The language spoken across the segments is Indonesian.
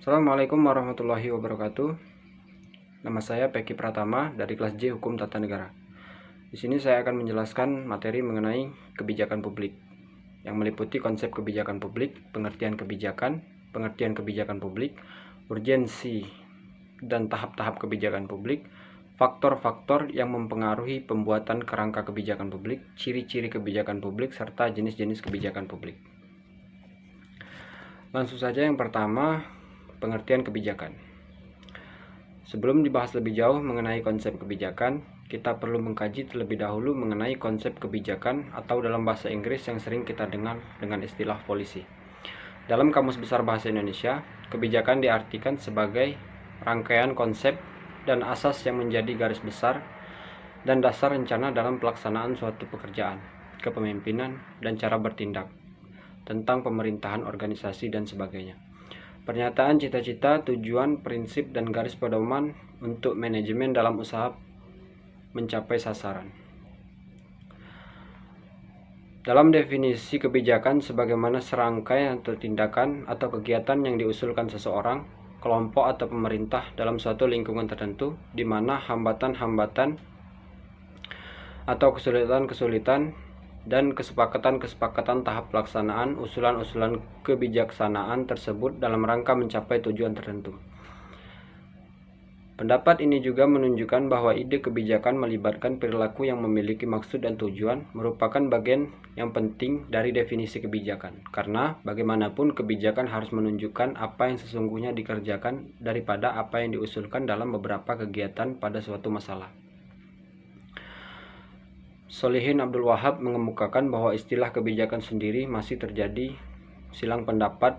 Assalamualaikum warahmatullahi wabarakatuh. Nama saya Peki Pratama dari kelas J Hukum Tata Negara. Di sini saya akan menjelaskan materi mengenai kebijakan publik yang meliputi konsep kebijakan publik, pengertian kebijakan publik, urgensi dan tahap-tahap kebijakan publik, faktor-faktor yang mempengaruhi pembuatan kerangka kebijakan publik, ciri-ciri kebijakan publik, serta jenis-jenis kebijakan publik. Langsung saja, yang pertama, pengertian kebijakan. Sebelum dibahas lebih jauh mengenai konsep kebijakan, kita perlu mengkaji terlebih dahulu mengenai konsep kebijakan atau dalam bahasa Inggris yang sering kita dengar dengan istilah policy. Dalam Kamus Besar Bahasa Indonesia, kebijakan diartikan sebagai rangkaian konsep dan asas yang menjadi garis besar dan dasar rencana dalam pelaksanaan suatu pekerjaan, kepemimpinan, dan cara bertindak, tentang pemerintahan, organisasi, dan sebagainya. Pernyataan cita-cita, tujuan, prinsip, dan garis pedoman untuk manajemen dalam usaha mencapai sasaran. Dalam definisi kebijakan sebagaimana serangkaian atau tindakan atau kegiatan yang diusulkan seseorang, kelompok atau pemerintah dalam suatu lingkungan tertentu, di mana hambatan-hambatan atau kesulitan-kesulitan dan kesepakatan-kesepakatan tahap pelaksanaan usulan-usulan kebijaksanaan tersebut dalam rangka mencapai tujuan tertentu. Pendapat ini juga menunjukkan bahwa ide kebijakan melibatkan perilaku yang memiliki maksud dan tujuan merupakan bagian yang penting dari definisi kebijakan, karena bagaimanapun kebijakan harus menunjukkan apa yang sesungguhnya dikerjakan daripada apa yang diusulkan dalam beberapa kegiatan pada suatu masalah. Sholihin Abdul Wahab mengemukakan bahwa istilah kebijakan sendiri masih terjadi silang pendapat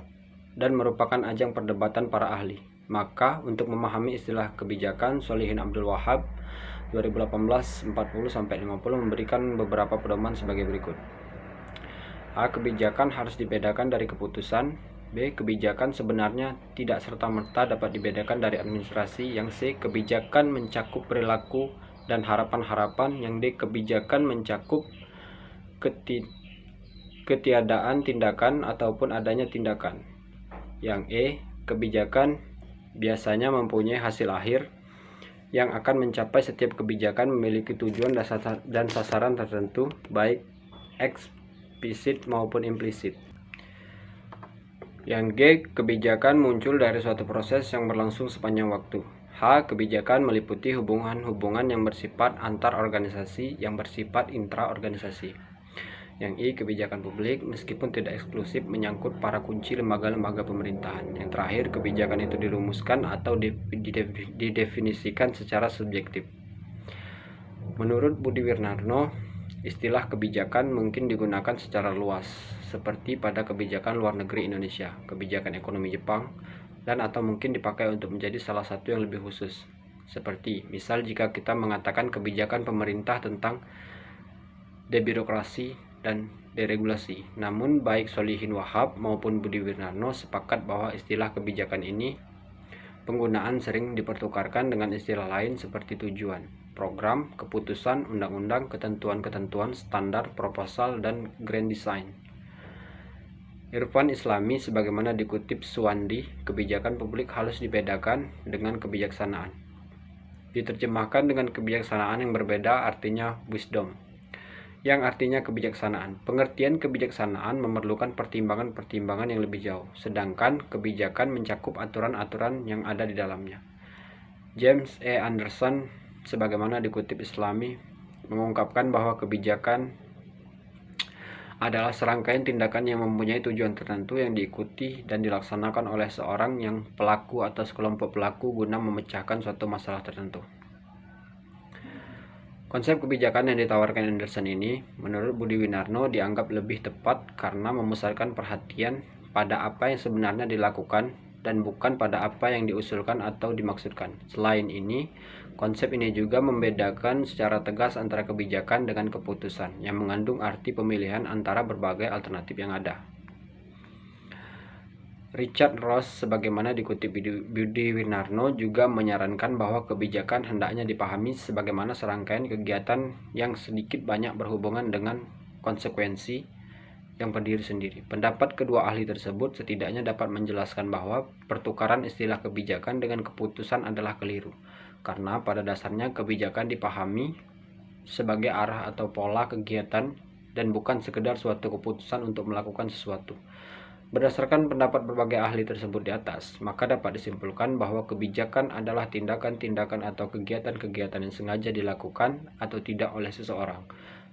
dan merupakan ajang perdebatan para ahli. Maka untuk memahami istilah kebijakan, Sholihin Abdul Wahab 2018 40-50 memberikan beberapa pedoman sebagai berikut. A. Kebijakan harus dibedakan dari keputusan. B. Kebijakan sebenarnya tidak serta-merta dapat dibedakan dari administrasi. Yang C. Kebijakan mencakup perilaku dan harapan-harapan. Yang D. Kebijakan mencakup ketiadaan tindakan ataupun adanya tindakan. Yang E. Kebijakan biasanya mempunyai hasil akhir yang akan mencapai. Setiap kebijakan memiliki tujuan dan sasaran tertentu, baik eksplisit maupun implisit. Yang G. Kebijakan muncul dari suatu proses yang berlangsung sepanjang waktu. H. Kebijakan meliputi hubungan-hubungan yang bersifat antar organisasi, yang bersifat intra-organisasi. Yang I. Kebijakan publik, meskipun tidak eksklusif, menyangkut para kunci lembaga-lembaga pemerintahan. Yang terakhir, kebijakan itu dirumuskan atau didefinisikan secara subjektif. Menurut Budi Wirnarno, istilah kebijakan mungkin digunakan secara luas, seperti pada kebijakan luar negeri Indonesia, kebijakan ekonomi Jepang, dan atau mungkin dipakai untuk menjadi salah satu yang lebih khusus. Seperti, misal jika kita mengatakan kebijakan pemerintah tentang debirokrasi dan deregulasi. Namun baik Sholihin Wahab maupun Budi Wirnarno sepakat bahwa istilah kebijakan ini penggunaan sering dipertukarkan dengan istilah lain seperti tujuan, program, keputusan, undang-undang, ketentuan-ketentuan, standar, proposal, dan grand design. Irfan Islami sebagaimana dikutip Suwandi, kebijakan publik harus dibedakan dengan kebijaksanaan. Diterjemahkan dengan kebijaksanaan yang berbeda artinya wisdom, yang artinya kebijaksanaan. Pengertian kebijaksanaan memerlukan pertimbangan-pertimbangan yang lebih jauh, sedangkan kebijakan mencakup aturan-aturan yang ada di dalamnya. James E. Anderson sebagaimana dikutip Islami mengungkapkan bahwa kebijakan adalah serangkaian tindakan yang mempunyai tujuan tertentu yang diikuti dan dilaksanakan oleh seorang yang pelaku atau sekelompok pelaku guna memecahkan suatu masalah tertentu. Konsep kebijakan yang ditawarkan Anderson ini, menurut Budi Wirnarno, dianggap lebih tepat karena memusatkan perhatian pada apa yang sebenarnya dilakukan dan bukan pada apa yang diusulkan atau dimaksudkan. Selain ini, konsep ini juga membedakan secara tegas antara kebijakan dengan keputusan, yang mengandung arti pemilihan antara berbagai alternatif yang ada. Richard Ross sebagaimana dikutip Budi Wirnarno juga menyarankan bahwa kebijakan hendaknya dipahami sebagaimana serangkaian kegiatan yang sedikit banyak berhubungan dengan konsekuensi yang berdiri sendiri. Pendapat kedua ahli tersebut setidaknya dapat menjelaskan bahwa pertukaran istilah kebijakan dengan keputusan adalah keliru, karena pada dasarnya kebijakan dipahami sebagai arah atau pola kegiatan dan bukan sekedar suatu keputusan untuk melakukan sesuatu. Berdasarkan pendapat berbagai ahli tersebut di atas, maka dapat disimpulkan bahwa kebijakan adalah tindakan-tindakan atau kegiatan-kegiatan yang sengaja dilakukan atau tidak oleh seseorang,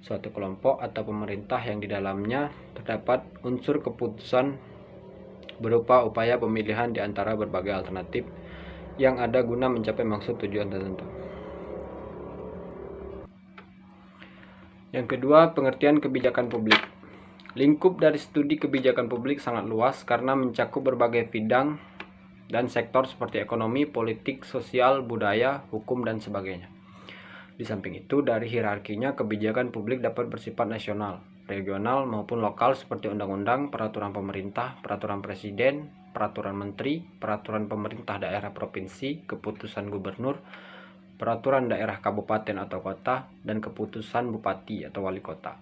suatu kelompok atau pemerintah yang di dalamnya terdapat unsur keputusan berupa upaya pemilihan di antara berbagai alternatif yang ada guna mencapai maksud tujuan tertentu. Yang kedua, pengertian kebijakan publik. Lingkup dari studi kebijakan publik sangat luas karena mencakup berbagai bidang dan sektor seperti ekonomi, politik, sosial, budaya, hukum, dan sebagainya. Di samping itu, dari hierarkinya, kebijakan publik dapat bersifat nasional, regional, maupun lokal seperti undang-undang, peraturan pemerintah, peraturan presiden, peraturan menteri, peraturan pemerintah daerah provinsi, keputusan gubernur, peraturan daerah kabupaten atau kota, dan keputusan bupati atau wali kota.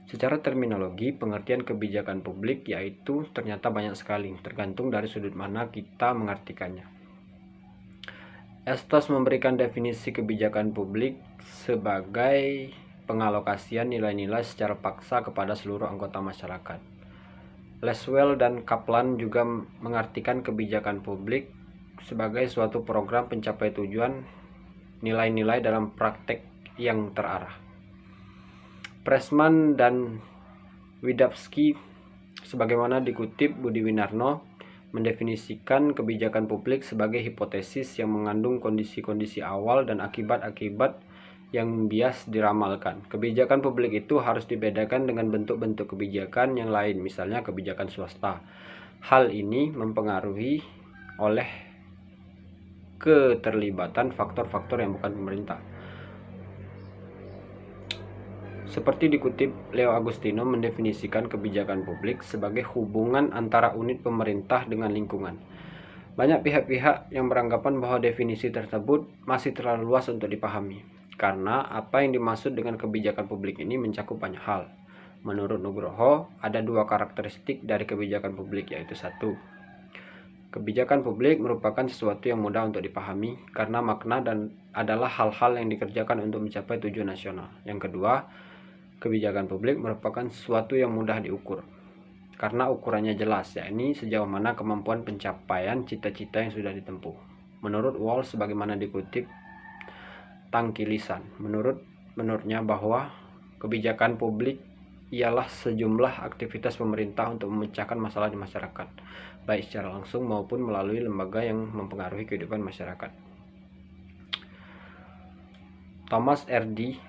Secara terminologi, pengertian kebijakan publik yaitu ternyata banyak sekali, tergantung dari sudut mana kita mengartikannya. Estos memberikan definisi kebijakan publik sebagai pengalokasian nilai-nilai secara paksa kepada seluruh anggota masyarakat. Laswell dan Kaplan juga mengartikan kebijakan publik sebagai suatu program pencapai tujuan nilai-nilai dalam praktek yang terarah. Pressman dan Widawski, sebagaimana dikutip Budi Winarno, mendefinisikan kebijakan publik sebagai hipotesis yang mengandung kondisi-kondisi awal dan akibat-akibat yang bias diramalkan. Kebijakan publik itu harus dibedakan dengan bentuk-bentuk kebijakan yang lain, misalnya kebijakan swasta. Hal ini mempengaruhi oleh keterlibatan faktor-faktor yang bukan pemerintah. Seperti dikutip, Leo Agustino mendefinisikan kebijakan publik sebagai hubungan antara unit pemerintah dengan lingkungan. Banyak pihak-pihak yang beranggapan bahwa definisi tersebut masih terlalu luas untuk dipahami, karena apa yang dimaksud dengan kebijakan publik ini mencakup banyak hal. Menurut Nugroho, ada dua karakteristik dari kebijakan publik, yaitu satu, kebijakan publik merupakan sesuatu yang mudah untuk dipahami karena makna dan adalah hal-hal yang dikerjakan untuk mencapai tujuan nasional. Yang kedua, kebijakan publik merupakan sesuatu yang mudah diukur karena ukurannya jelas, yakni sejauh mana kemampuan pencapaian cita-cita yang sudah ditempuh. Menurut Walsh, sebagaimana dikutip Tangki Lisan, menurutnya bahwa kebijakan publik ialah sejumlah aktivitas pemerintah untuk memecahkan masalah di masyarakat, baik secara langsung maupun melalui lembaga yang mempengaruhi kehidupan masyarakat. Thomas R.D.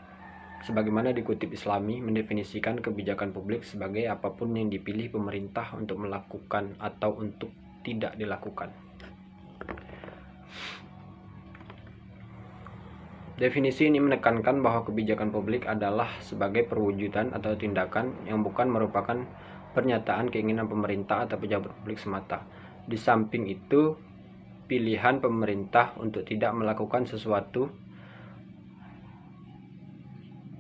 sebagaimana dikutip Islami, mendefinisikan kebijakan publik sebagai apapun yang dipilih pemerintah untuk melakukan atau untuk tidak dilakukan. Definisi ini menekankan bahwa kebijakan publik adalah sebagai perwujudan atau tindakan yang bukan merupakan pernyataan keinginan pemerintah atau pejabat publik semata. Di samping itu, pilihan pemerintah untuk tidak melakukan sesuatu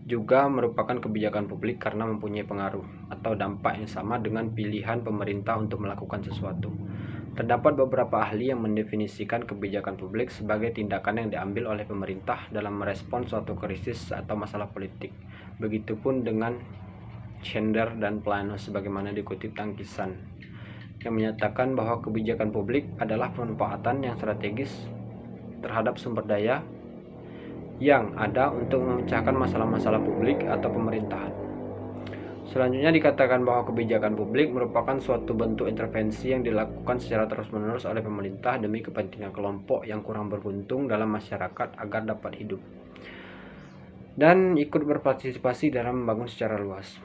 juga merupakan kebijakan publik karena mempunyai pengaruh atau dampak yang sama dengan pilihan pemerintah untuk melakukan sesuatu. Terdapat beberapa ahli yang mendefinisikan kebijakan publik sebagai tindakan yang diambil oleh pemerintah dalam merespon suatu krisis atau masalah politik. Begitupun dengan Chandler dan Plano, sebagaimana dikutip Tangkisan, yang menyatakan bahwa kebijakan publik adalah pemanfaatan yang strategis terhadap sumber daya yang ada untuk memecahkan masalah-masalah publik atau pemerintahan. Selanjutnya dikatakan bahwa kebijakan publik merupakan suatu bentuk intervensi yang dilakukan secara terus-menerus oleh pemerintah demi kepentingan kelompok yang kurang beruntung dalam masyarakat agar dapat hidup dan ikut berpartisipasi dalam membangun secara luas.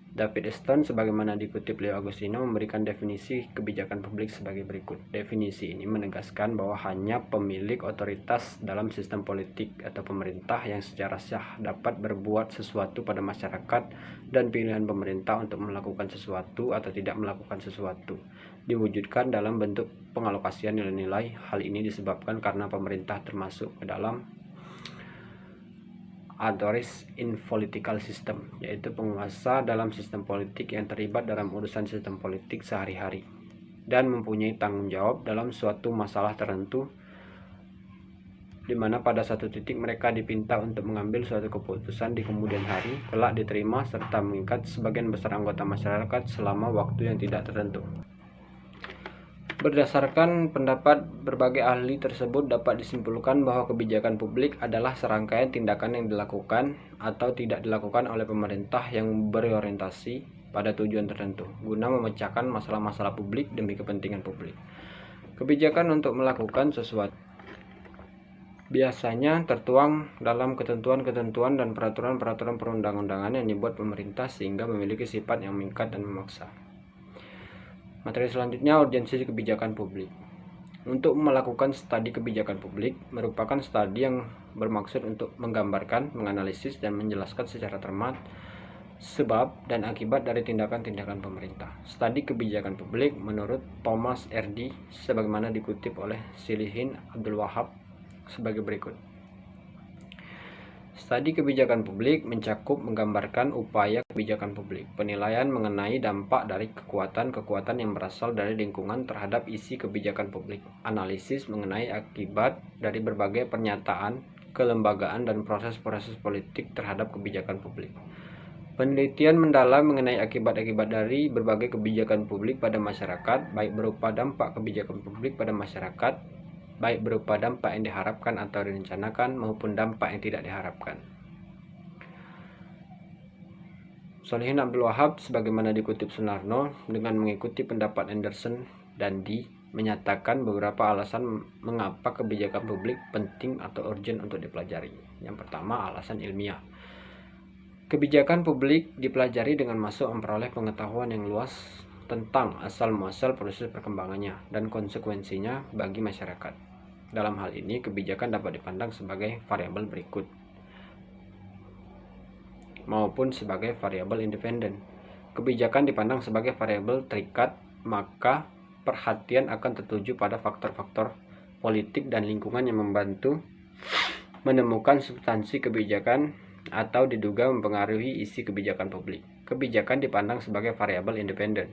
David Stone, sebagaimana dikutip Leo Agustino, memberikan definisi kebijakan publik sebagai berikut. Definisi ini menegaskan bahwa hanya pemilik otoritas dalam sistem politik atau pemerintah yang secara sah dapat berbuat sesuatu pada masyarakat, dan pilihan pemerintah untuk melakukan sesuatu atau tidak melakukan sesuatu diwujudkan dalam bentuk pengalokasian nilai-nilai. Hal ini disebabkan karena pemerintah termasuk ke dalam authorities in political system, yaitu penguasa dalam sistem politik yang terlibat dalam urusan sistem politik sehari-hari dan mempunyai tanggung jawab dalam suatu masalah tertentu, di mana pada satu titik mereka dipinta untuk mengambil suatu keputusan di kemudian hari, kelak diterima serta mengikat sebagian besar anggota masyarakat selama waktu yang tidak tertentu. Berdasarkan pendapat berbagai ahli tersebut, dapat disimpulkan bahwa kebijakan publik adalah serangkaian tindakan yang dilakukan atau tidak dilakukan oleh pemerintah yang berorientasi pada tujuan tertentu guna memecahkan masalah-masalah publik demi kepentingan publik. Kebijakan untuk melakukan sesuatu biasanya tertuang dalam ketentuan-ketentuan dan peraturan-peraturan perundang-undangan yang dibuat pemerintah sehingga memiliki sifat yang mengikat dan memaksa. Materi selanjutnya, urgensi kebijakan publik. Untuk melakukan studi kebijakan publik merupakan studi yang bermaksud untuk menggambarkan, menganalisis, dan menjelaskan secara cermat sebab dan akibat dari tindakan-tindakan pemerintah. Studi kebijakan publik menurut Thomas R.D. sebagaimana dikutip oleh Salihin Abdul Wahab sebagai berikut. Studi kebijakan publik mencakup menggambarkan upaya kebijakan publik, penilaian mengenai dampak dari kekuatan-kekuatan yang berasal dari lingkungan terhadap isi kebijakan publik, analisis mengenai akibat dari berbagai pernyataan, kelembagaan, dan proses-proses politik terhadap kebijakan publik. Penelitian mendalam mengenai akibat-akibat dari berbagai kebijakan publik pada masyarakat, baik berupa dampak kebijakan publik pada masyarakat, baik berupa dampak yang diharapkan atau direncanakan maupun dampak yang tidak diharapkan. Salihin Abdul Wahab sebagaimana dikutip Sunarno dengan mengikuti pendapat Anderson dan Dee menyatakan beberapa alasan mengapa kebijakan publik penting atau urgent untuk dipelajari. Yang pertama, alasan ilmiah. Kebijakan publik dipelajari dengan masuk memperoleh pengetahuan yang luas tentang asal-muasal proses perkembangannya dan konsekuensinya bagi masyarakat. Dalam hal ini, kebijakan dapat dipandang sebagai variabel berikut maupun sebagai variabel independen. Kebijakan dipandang sebagai variabel terikat, maka perhatian akan tertuju pada faktor-faktor politik dan lingkungan yang membantu menemukan substansi kebijakan atau diduga mempengaruhi isi kebijakan publik. Kebijakan dipandang sebagai variabel independen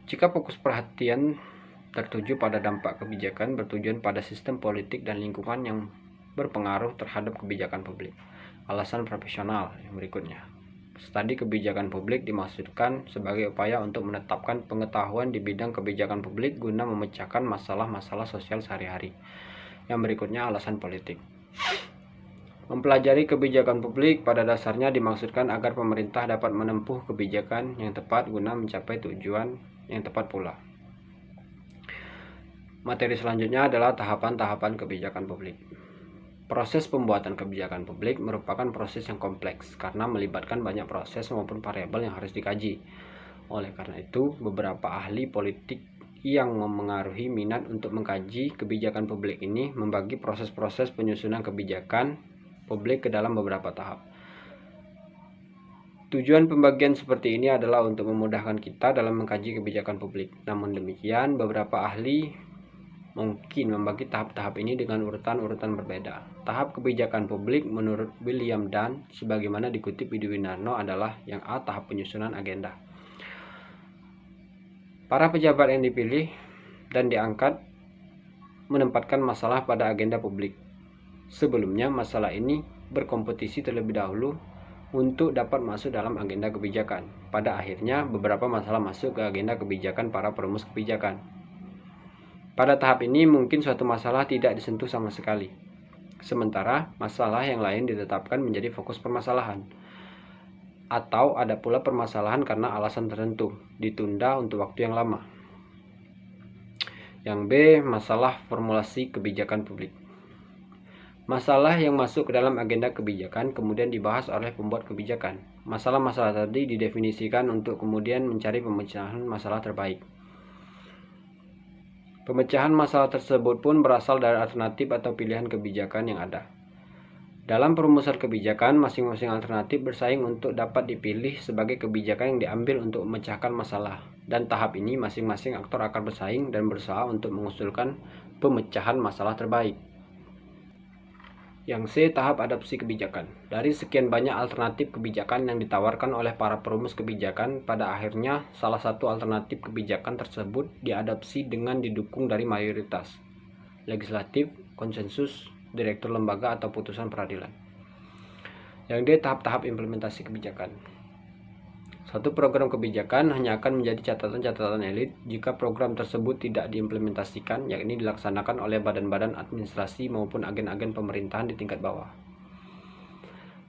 jika fokus perhatian tertuju pada dampak kebijakan bertujuan pada sistem politik dan lingkungan yang berpengaruh terhadap kebijakan publik. Alasan profesional yang berikutnya. Studi kebijakan publik dimaksudkan sebagai upaya untuk menetapkan pengetahuan di bidang kebijakan publik guna memecahkan masalah-masalah sosial sehari-hari. Yang berikutnya, alasan politik. Mempelajari kebijakan publik pada dasarnya dimaksudkan agar pemerintah dapat menempuh kebijakan yang tepat guna mencapai tujuan yang tepat pula. Materi selanjutnya adalah tahapan-tahapan kebijakan publik. Proses pembuatan kebijakan publik merupakan proses yang kompleks karena melibatkan banyak proses maupun variabel yang harus dikaji. Oleh karena itu, beberapa ahli politik yang memengaruhi minat untuk mengkaji kebijakan publik ini membagi proses-proses penyusunan kebijakan publik ke dalam beberapa tahap. Tujuan pembagian seperti ini adalah untuk memudahkan kita dalam mengkaji kebijakan publik. Namun demikian, beberapa ahli mungkin membagi tahap-tahap ini dengan urutan-urutan berbeda. Tahap kebijakan publik menurut William Dunn sebagaimana dikutip di Winarno adalah yang A, tahap penyusunan agenda. Para pejabat yang dipilih dan diangkat menempatkan masalah pada agenda publik. Sebelumnya, masalah ini berkompetisi terlebih dahulu untuk dapat masuk dalam agenda kebijakan. Pada akhirnya, beberapa masalah masuk ke agenda kebijakan para perumus kebijakan. Pada tahap ini, mungkin suatu masalah tidak disentuh sama sekali. Sementara, masalah yang lain ditetapkan menjadi fokus permasalahan. Atau ada pula permasalahan karena alasan tertentu, ditunda untuk waktu yang lama. Yang B, masalah formulasi kebijakan publik. Masalah yang masuk ke dalam agenda kebijakan kemudian dibahas oleh pembuat kebijakan. Masalah-masalah tadi didefinisikan untuk kemudian mencari pemecahan masalah terbaik. Pemecahan masalah tersebut pun berasal dari alternatif atau pilihan kebijakan yang ada. Dalam perumusan kebijakan, masing-masing alternatif bersaing untuk dapat dipilih sebagai kebijakan yang diambil untuk memecahkan masalah. Dan tahap ini masing-masing aktor akan bersaing dan berusaha untuk mengusulkan pemecahan masalah terbaik. Yang C, tahap adopsi kebijakan. Dari sekian banyak alternatif kebijakan yang ditawarkan oleh para perumus kebijakan, pada akhirnya salah satu alternatif kebijakan tersebut diadopsi dengan didukung dari mayoritas legislatif, konsensus, direktur lembaga atau putusan peradilan. Yang D, tahap-tahap implementasi kebijakan. Suatu program kebijakan hanya akan menjadi catatan-catatan elit jika program tersebut tidak diimplementasikan, yakni dilaksanakan oleh badan-badan administrasi maupun agen-agen pemerintahan di tingkat bawah.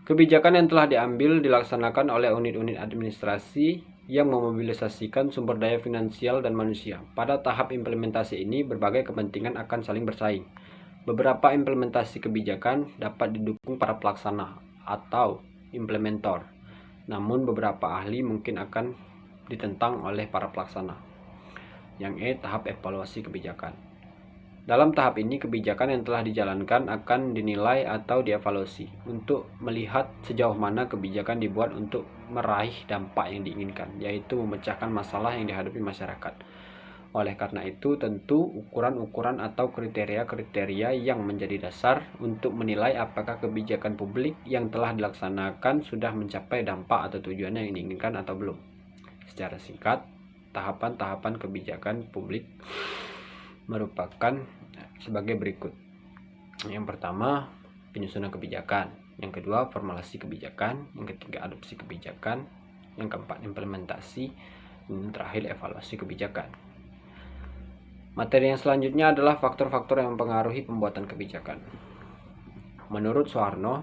Kebijakan yang telah diambil dilaksanakan oleh unit-unit administrasi yang memobilisasikan sumber daya finansial dan manusia. Pada tahap implementasi ini, berbagai kepentingan akan saling bersaing. Beberapa implementasi kebijakan dapat didukung para pelaksana atau implementor, namun beberapa ahli mungkin akan ditentang oleh para pelaksana. Yang E, tahap evaluasi kebijakan. Dalam tahap ini, kebijakan yang telah dijalankan akan dinilai atau dievaluasi untuk melihat sejauh mana kebijakan dibuat untuk meraih dampak yang diinginkan, yaitu memecahkan masalah yang dihadapi masyarakat. Oleh karena itu, tentu ukuran-ukuran atau kriteria-kriteria yang menjadi dasar untuk menilai apakah kebijakan publik yang telah dilaksanakan sudah mencapai dampak atau tujuan yang diinginkan atau belum. Secara singkat, tahapan-tahapan kebijakan publik merupakan sebagai berikut. Yang pertama, penyusunan kebijakan. Yang kedua, formulasi kebijakan. Yang ketiga, adopsi kebijakan. Yang keempat, implementasi. Dan terakhir, evaluasi kebijakan. Materi yang selanjutnya adalah faktor-faktor yang mempengaruhi pembuatan kebijakan. Menurut Soeharno,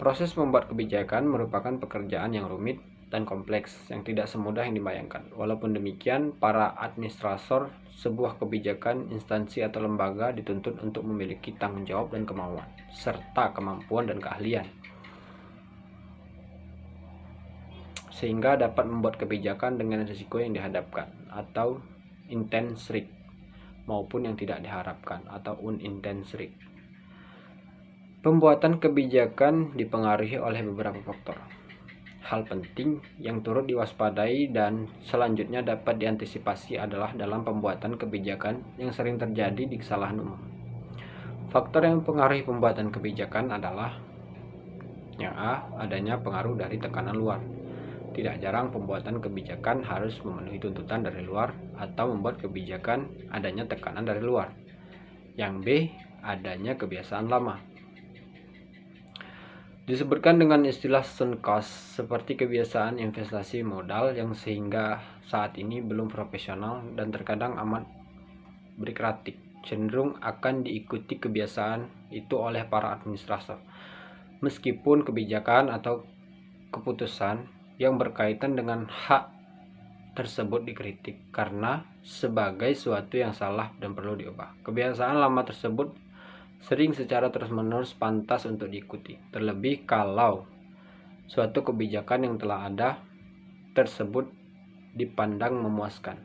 proses membuat kebijakan merupakan pekerjaan yang rumit dan kompleks yang tidak semudah yang dibayangkan. Walaupun demikian, para administrator sebuah kebijakan, instansi atau lembaga dituntut untuk memiliki tanggung jawab dan kemauan, serta kemampuan dan keahlian, sehingga dapat membuat kebijakan dengan risiko yang dihadapkan atau intensrik maupun yang tidak diharapkan atau unintensrik. Pembuatan kebijakan dipengaruhi oleh beberapa faktor. Hal penting yang turut diwaspadai dan selanjutnya dapat diantisipasi adalah dalam pembuatan kebijakan yang sering terjadi di kesalahan umum. Faktor yang mempengaruhi pembuatan kebijakan adalah yang A, adanya pengaruh dari tekanan luar. Tidak jarang pembuatan kebijakan harus memenuhi tuntutan dari luar atau membuat kebijakan adanya tekanan dari luar. Yang B, adanya kebiasaan lama. Disebutkan dengan istilah sunk cost, seperti kebiasaan investasi modal yang sehingga saat ini belum profesional dan terkadang amat birokratik, cenderung akan diikuti kebiasaan itu oleh para administrator. Meskipun kebijakan atau keputusan yang berkaitan dengan hak tersebut dikritik karena sebagai suatu yang salah dan perlu diubah. Kebiasaan lama tersebut sering secara terus-menerus pantas untuk diikuti, terlebih kalau suatu kebijakan yang telah ada tersebut dipandang memuaskan.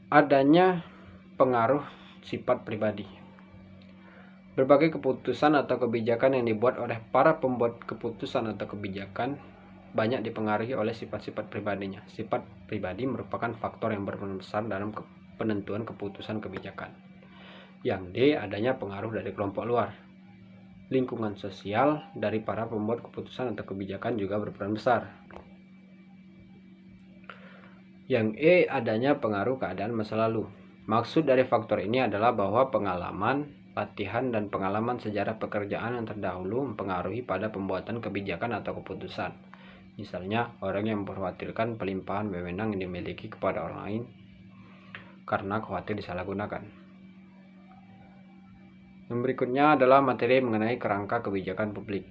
Adanya pengaruh sifat pribadi. Berbagai keputusan atau kebijakan yang dibuat oleh para pembuat keputusan atau kebijakan banyak dipengaruhi oleh sifat-sifat pribadinya. Sifat pribadi merupakan faktor yang berperan besar dalam penentuan keputusan kebijakan. Yang D, adanya pengaruh dari kelompok luar. Lingkungan sosial dari para pembuat keputusan atau kebijakan juga berperan besar. Yang E, adanya pengaruh keadaan masa lalu. Maksud dari faktor ini adalah bahwa pengalaman, latihan, dan pengalaman sejarah pekerjaan yang terdahulu mempengaruhi pada pembuatan kebijakan atau keputusan. Misalnya, orang yang mengkhawatirkan pelimpahan wewenang yang dimiliki kepada orang lain karena khawatir disalahgunakan. Yang berikutnya adalah materi mengenai kerangka kebijakan publik.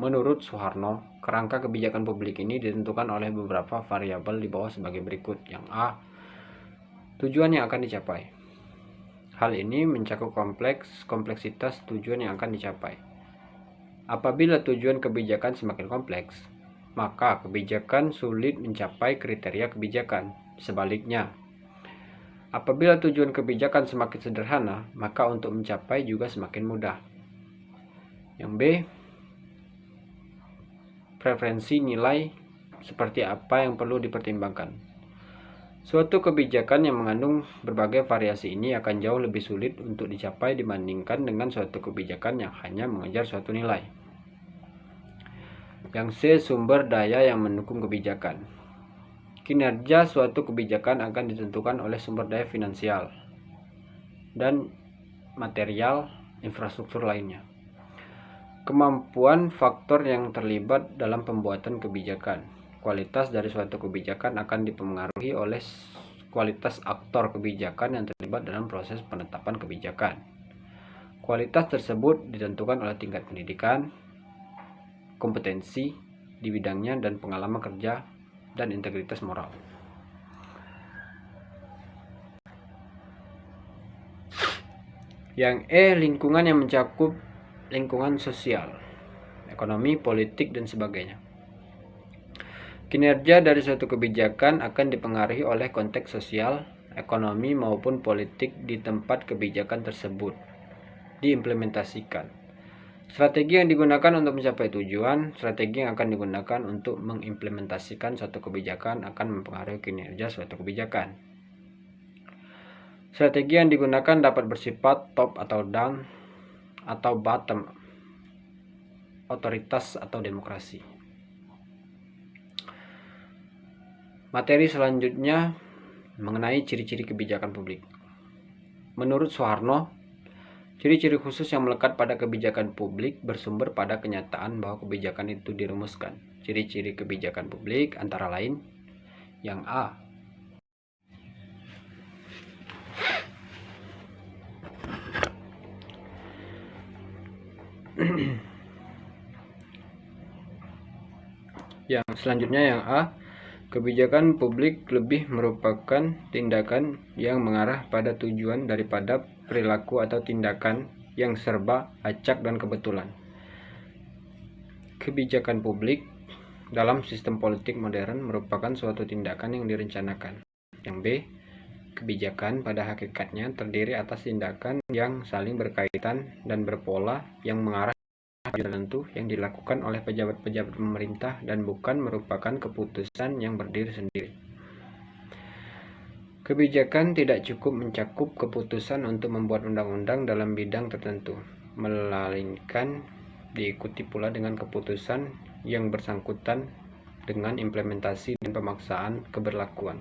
Menurut Soeharno, kerangka kebijakan publik ini ditentukan oleh beberapa variabel di bawah sebagai berikut. Yang A, tujuan yang akan dicapai. Hal ini mencakup kompleksitas tujuan yang akan dicapai. Apabila tujuan kebijakan semakin kompleks, maka kebijakan sulit mencapai kriteria kebijakan. Sebaliknya, apabila tujuan kebijakan semakin sederhana, maka untuk mencapai juga semakin mudah. Yang B, preferensi nilai seperti apa yang perlu dipertimbangkan. Suatu kebijakan yang mengandung berbagai variasi ini akan jauh lebih sulit untuk dicapai dibandingkan dengan suatu kebijakan yang hanya mengejar suatu nilai. Yang C. Sumber daya yang mendukung kebijakan. Kinerja suatu kebijakan akan ditentukan oleh sumber daya finansial dan material infrastruktur lainnya. Kemampuan faktor yang terlibat dalam pembuatan kebijakan. Kualitas dari suatu kebijakan akan dipengaruhi oleh kualitas aktor kebijakan yang terlibat dalam proses penetapan kebijakan. Kualitas tersebut ditentukan oleh tingkat pendidikan, kompetensi di bidangnya, dan pengalaman kerja dan integritas moral. Yang E. Lingkungan yang mencakup lingkungan sosial, ekonomi, politik, dan sebagainya. Kinerja dari suatu kebijakan akan dipengaruhi oleh konteks sosial, ekonomi, maupun politik di tempat kebijakan tersebut diimplementasikan. Strategi yang digunakan untuk mencapai tujuan, strategi yang akan digunakan untuk mengimplementasikan suatu kebijakan akan mempengaruhi kinerja suatu kebijakan. Strategi yang digunakan dapat bersifat top atau down atau bottom, otoritas atau demokrasi. Materi selanjutnya mengenai ciri-ciri kebijakan publik. Menurut Soeharno, ciri-ciri khusus yang melekat pada kebijakan publik bersumber pada kenyataan bahwa kebijakan itu dirumuskan. Ciri-ciri kebijakan publik antara lain: yang A. Yang selanjutnya yang A. Kebijakan publik lebih merupakan tindakan yang mengarah pada tujuan daripada perilaku atau tindakan yang serba acak dan kebetulan. Kebijakan publik dalam sistem politik modern merupakan suatu tindakan yang direncanakan. Yang B. Kebijakan pada hakikatnya terdiri atas tindakan yang saling berkaitan dan berpola yang mengarah tertentu yang dilakukan oleh pejabat-pejabat pemerintah dan bukan merupakan keputusan yang berdiri sendiri. Kebijakan tidak cukup mencakup keputusan untuk membuat undang-undang dalam bidang tertentu, melainkan diikuti pula dengan keputusan yang bersangkutan dengan implementasi dan pemaksaan keberlakuan.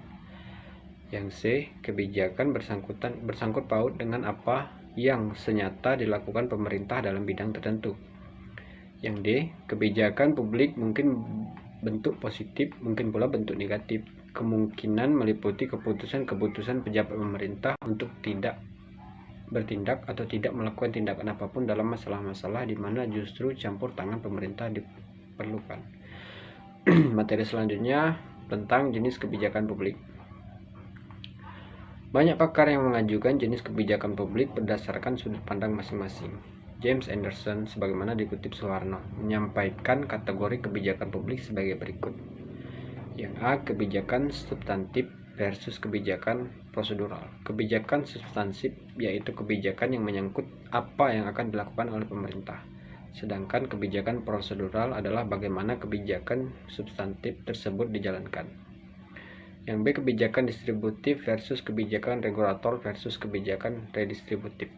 Yang C. Kebijakan bersangkut paut dengan apa yang senyata dilakukan pemerintah dalam bidang tertentu. Yang D. Kebijakan publik mungkin bentuk positif, mungkin pula bentuk negatif. Kemungkinan meliputi keputusan-keputusan pejabat pemerintah untuk tidak bertindak atau tidak melakukan tindakan apapun dalam masalah-masalah di mana justru campur tangan pemerintah diperlukan. Materi selanjutnya tentang jenis kebijakan publik. Banyak pakar yang mengajukan jenis kebijakan publik berdasarkan sudut pandang masing-masing. James Anderson, sebagaimana dikutip Soeharno, menyampaikan kategori kebijakan publik sebagai berikut. Yang A. Kebijakan substantif versus kebijakan prosedural. Kebijakan substansif yaitu kebijakan yang menyangkut apa yang akan dilakukan oleh pemerintah. Sedangkan kebijakan prosedural adalah bagaimana kebijakan substantif tersebut dijalankan. Yang B. Kebijakan distributif versus kebijakan regulator versus kebijakan redistributif.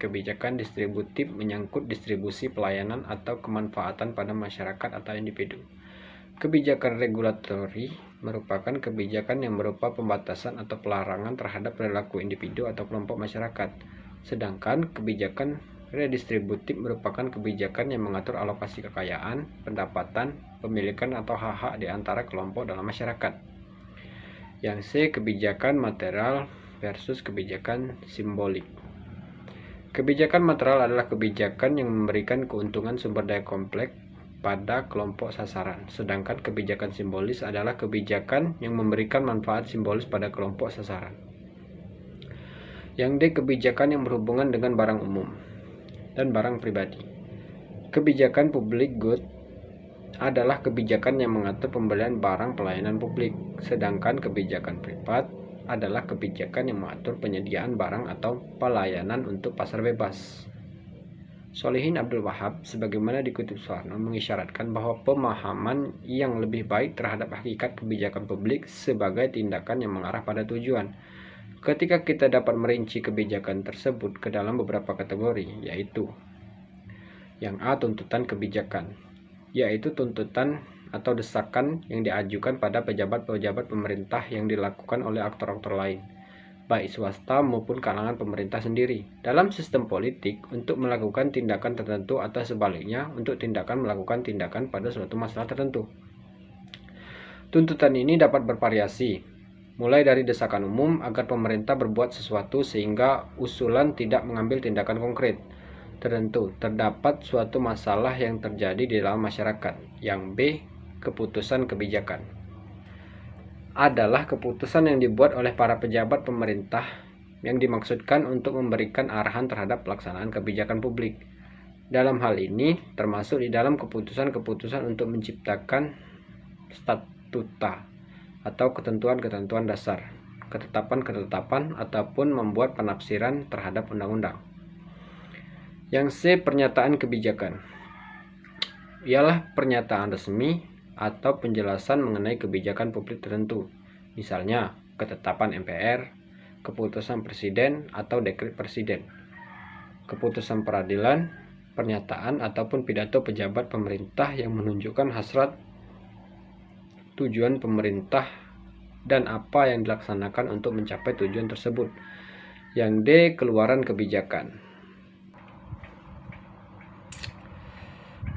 Kebijakan distributif menyangkut distribusi pelayanan atau kemanfaatan pada masyarakat atau individu. Kebijakan regulatori merupakan kebijakan yang berupa pembatasan atau pelarangan terhadap perilaku individu atau kelompok masyarakat. Sedangkan kebijakan redistributif merupakan kebijakan yang mengatur alokasi kekayaan, pendapatan, pemilikan atau hak-hak di antara kelompok dalam masyarakat. Yang C. Kebijakan material versus kebijakan simbolik. Kebijakan material adalah kebijakan yang memberikan keuntungan sumber daya kompleks pada kelompok sasaran, sedangkan kebijakan simbolis adalah kebijakan yang memberikan manfaat simbolis pada kelompok sasaran. Yang D. Kebijakan yang berhubungan dengan barang umum dan barang pribadi. Kebijakan public good adalah kebijakan yang mengatur pembelian barang pelayanan publik, sedangkan kebijakan privat adalah kebijakan yang mengatur penyediaan barang atau pelayanan untuk pasar bebas. Solihin Abdul Wahab, sebagaimana dikutip Soeharno, mengisyaratkan bahwa pemahaman yang lebih baik terhadap hakikat kebijakan publik sebagai tindakan yang mengarah pada tujuan. Ketika kita dapat merinci kebijakan tersebut ke dalam beberapa kategori, yaitu yang A. Tuntutan kebijakan, yaitu tuntutan atau desakan yang diajukan pada pejabat-pejabat pemerintah yang dilakukan oleh aktor-aktor lain, baik swasta maupun kalangan pemerintah sendiri, dalam sistem politik untuk melakukan tindakan tertentu atau sebaliknya untuk tindakan melakukan tindakan pada suatu masalah tertentu. Tuntutan ini dapat bervariasi, mulai dari desakan umum agar pemerintah berbuat sesuatu sehingga usulan tidak mengambil tindakan konkret tertentu terdapat suatu masalah yang terjadi di dalam masyarakat. Yang B. Keputusan kebijakan adalah keputusan yang dibuat oleh para pejabat pemerintah yang dimaksudkan untuk memberikan arahan terhadap pelaksanaan kebijakan publik. Dalam hal ini termasuk di dalam keputusan-keputusan untuk menciptakan statuta atau ketentuan-ketentuan dasar, ketetapan-ketetapan ataupun membuat penafsiran terhadap undang-undang. Yang C. Pernyataan kebijakan ialah pernyataan resmi atau penjelasan mengenai kebijakan publik tertentu, misalnya ketetapan MPR, keputusan presiden atau dekret presiden, keputusan peradilan, pernyataan ataupun pidato pejabat pemerintah yang menunjukkan hasrat tujuan pemerintah dan apa yang dilaksanakan untuk mencapai tujuan tersebut. Yang D. Keluaran kebijakan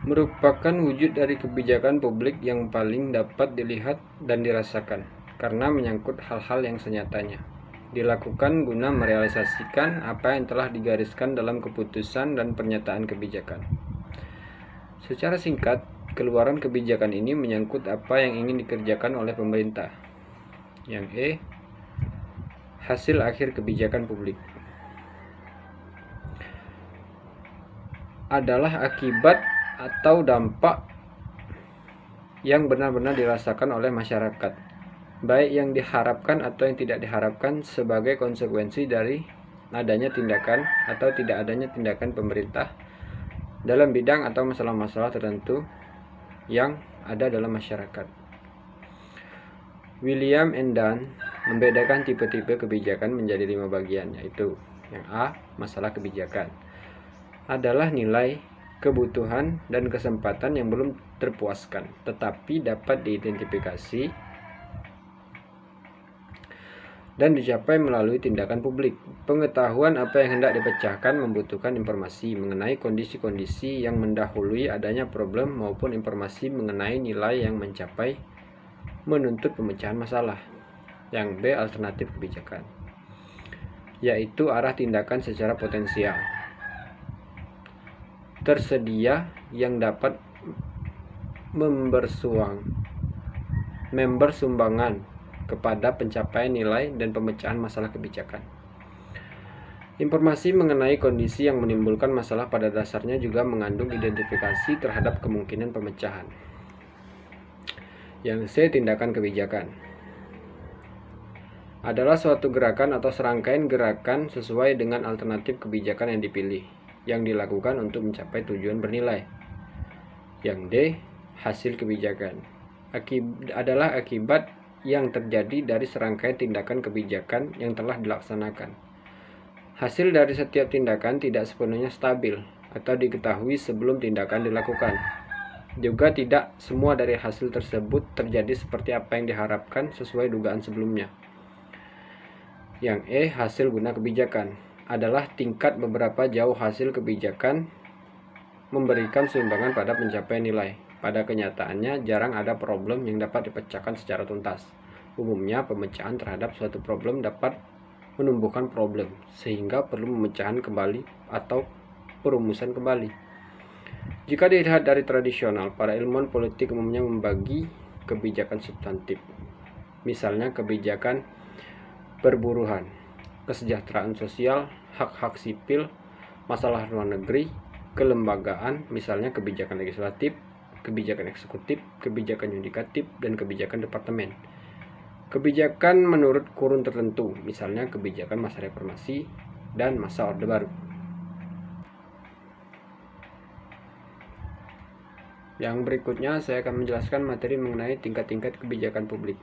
merupakan wujud dari kebijakan publik yang paling dapat dilihat dan dirasakan karena menyangkut hal-hal yang senyatanya dilakukan guna merealisasikan apa yang telah digariskan dalam keputusan dan pernyataan kebijakan. Secara singkat, keluaran kebijakan ini menyangkut apa yang ingin dikerjakan oleh pemerintah. Yang E. Hasil akhir kebijakan publik adalah akibat atau dampak yang benar-benar dirasakan oleh masyarakat, baik yang diharapkan atau yang tidak diharapkan sebagai konsekuensi dari adanya tindakan atau tidak adanya tindakan pemerintah dalam bidang atau masalah-masalah tertentu yang ada dalam masyarakat. William and Dunn membedakan tipe-tipe kebijakan menjadi 5 bagian, yaitu yang A. Masalah kebijakan adalah nilai, kebutuhan, dan kesempatan yang belum terpuaskan, tetapi dapat diidentifikasi dan dicapai melalui tindakan publik. Pengetahuan apa yang hendak dipecahkan membutuhkan informasi mengenai kondisi-kondisi yang mendahului adanya problem maupun informasi mengenai nilai yang mencapai menuntut pemecahan masalah. Yang B. Alternatif kebijakan, yaitu arah tindakan secara potensial tersedia yang dapat member sumbangan kepada pencapaian nilai dan pemecahan masalah kebijakan. Informasi mengenai kondisi yang menimbulkan masalah pada dasarnya juga mengandung identifikasi terhadap kemungkinan pemecahan. Yang C. Tindakan kebijakan adalah suatu gerakan atau serangkaian gerakan sesuai dengan alternatif kebijakan yang dipilih yang dilakukan untuk mencapai tujuan bernilai. Yang D. Hasil kebijakan adalah akibat yang terjadi dari serangkaian tindakan kebijakan yang telah dilaksanakan. Hasil dari setiap tindakan tidak sepenuhnya stabil atau diketahui sebelum tindakan dilakukan. Juga tidak semua dari hasil tersebut terjadi seperti apa yang diharapkan sesuai dugaan sebelumnya. Yang E. Hasil guna kebijakan adalah tingkat beberapa jauh hasil kebijakan memberikan sumbangan pada pencapaian nilai. Pada kenyataannya, jarang ada problem yang dapat dipecahkan secara tuntas. Umumnya, pemecahan terhadap suatu problem dapat menumbuhkan problem, sehingga perlu pemecahan kembali atau perumusan kembali. Jika dilihat dari tradisional, para ilmuwan politik umumnya membagi kebijakan substantif, misalnya kebijakan perburuhan, kesejahteraan sosial, hak-hak sipil, masalah luar negeri, kelembagaan, misalnya kebijakan legislatif, kebijakan eksekutif, kebijakan yudikatif, dan kebijakan departemen. Kebijakan menurut kurun tertentu, misalnya kebijakan masa reformasi dan masa Orde Baru. Yang berikutnya saya akan menjelaskan materi mengenai tingkat-tingkat kebijakan publik.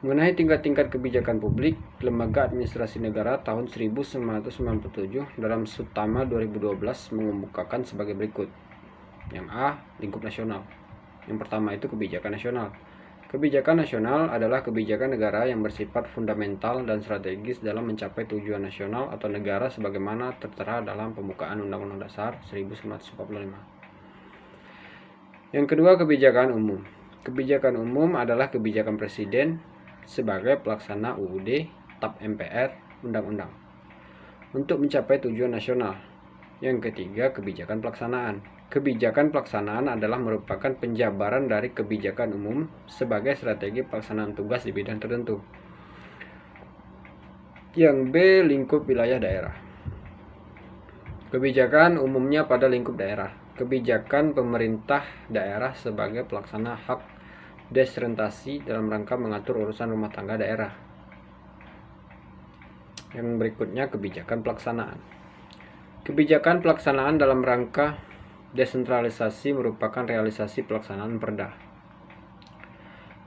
Mengenai tingkat-tingkat kebijakan publik, Lembaga Administrasi Negara tahun 1997 dalam Sutama 2012 mengemukakan sebagai berikut. Yang A, lingkup nasional. Yang pertama itu kebijakan nasional. Kebijakan nasional adalah kebijakan negara yang bersifat fundamental dan strategis dalam mencapai tujuan nasional atau negara sebagaimana tertera dalam pembukaan Undang-Undang Dasar 1945. Yang kedua, kebijakan umum. Kebijakan umum adalah kebijakan presiden sebagai pelaksana UUD, TAP MPR, undang-undang untuk mencapai tujuan nasional. Yang ketiga, kebijakan pelaksanaan. Kebijakan pelaksanaan adalah merupakan penjabaran dari kebijakan umum sebagai strategi pelaksanaan tugas di bidang tertentu. Yang B, lingkup wilayah daerah. Kebijakan umumnya pada lingkup daerah. Kebijakan pemerintah daerah sebagai pelaksana hak desrentasi dalam rangka mengatur urusan rumah tangga daerah. Yang berikutnya, kebijakan pelaksanaan. Kebijakan pelaksanaan dalam rangka desentralisasi merupakan realisasi pelaksanaan perda.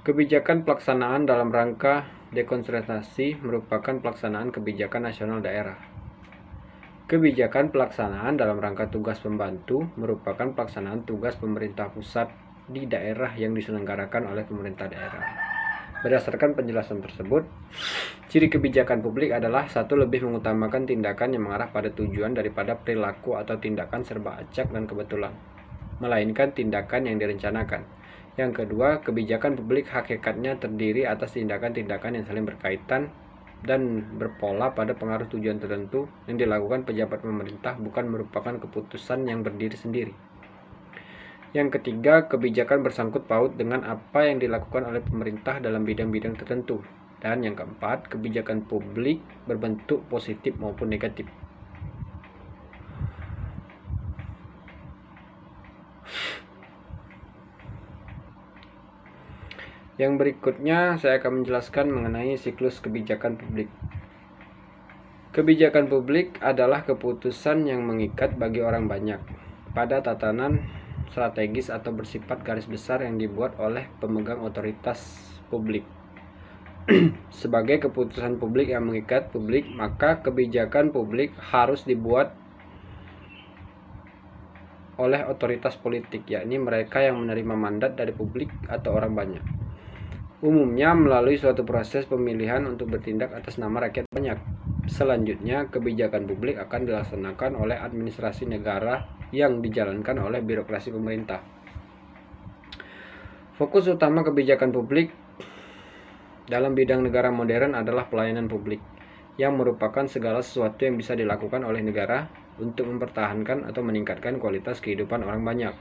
Kebijakan pelaksanaan dalam rangka dekonsentrasi merupakan pelaksanaan kebijakan nasional daerah. Kebijakan pelaksanaan dalam rangka tugas pembantu merupakan pelaksanaan tugas pemerintah pusat di daerah yang diselenggarakan oleh pemerintah daerah. Berdasarkan penjelasan tersebut, ciri kebijakan publik adalah satu, lebih mengutamakan tindakan yang mengarah pada tujuan daripada perilaku atau tindakan serba acak dan kebetulan, melainkan tindakan yang direncanakan. Yang kedua, kebijakan publik hakikatnya terdiri atas tindakan-tindakan yang saling berkaitan dan berpola pada pengaruh tujuan tertentu yang dilakukan pejabat pemerintah, bukan merupakan keputusan yang berdiri sendiri. Yang ketiga, kebijakan bersangkut paut dengan apa yang dilakukan oleh pemerintah dalam bidang-bidang tertentu. Dan yang keempat, kebijakan publik berbentuk positif maupun negatif. Yang berikutnya saya akan menjelaskan mengenai siklus kebijakan publik. Kebijakan publik adalah keputusan yang mengikat bagi orang banyak pada tatanan strategis atau bersifat garis besar yang dibuat oleh pemegang otoritas publik. Sebagai keputusan publik yang mengikat publik, maka kebijakan publik harus dibuat oleh otoritas politik, yakni mereka yang menerima mandat dari publik atau orang banyak. Umumnya melalui suatu proses pemilihan untuk bertindak atas nama rakyat banyak. Selanjutnya, kebijakan publik akan dilaksanakan oleh administrasi negara yang dijalankan oleh birokrasi pemerintah. Fokus utama kebijakan publik dalam bidang negara modern adalah pelayanan publik, yang merupakan segala sesuatu yang bisa dilakukan oleh negara untuk mempertahankan atau meningkatkan kualitas kehidupan orang banyak,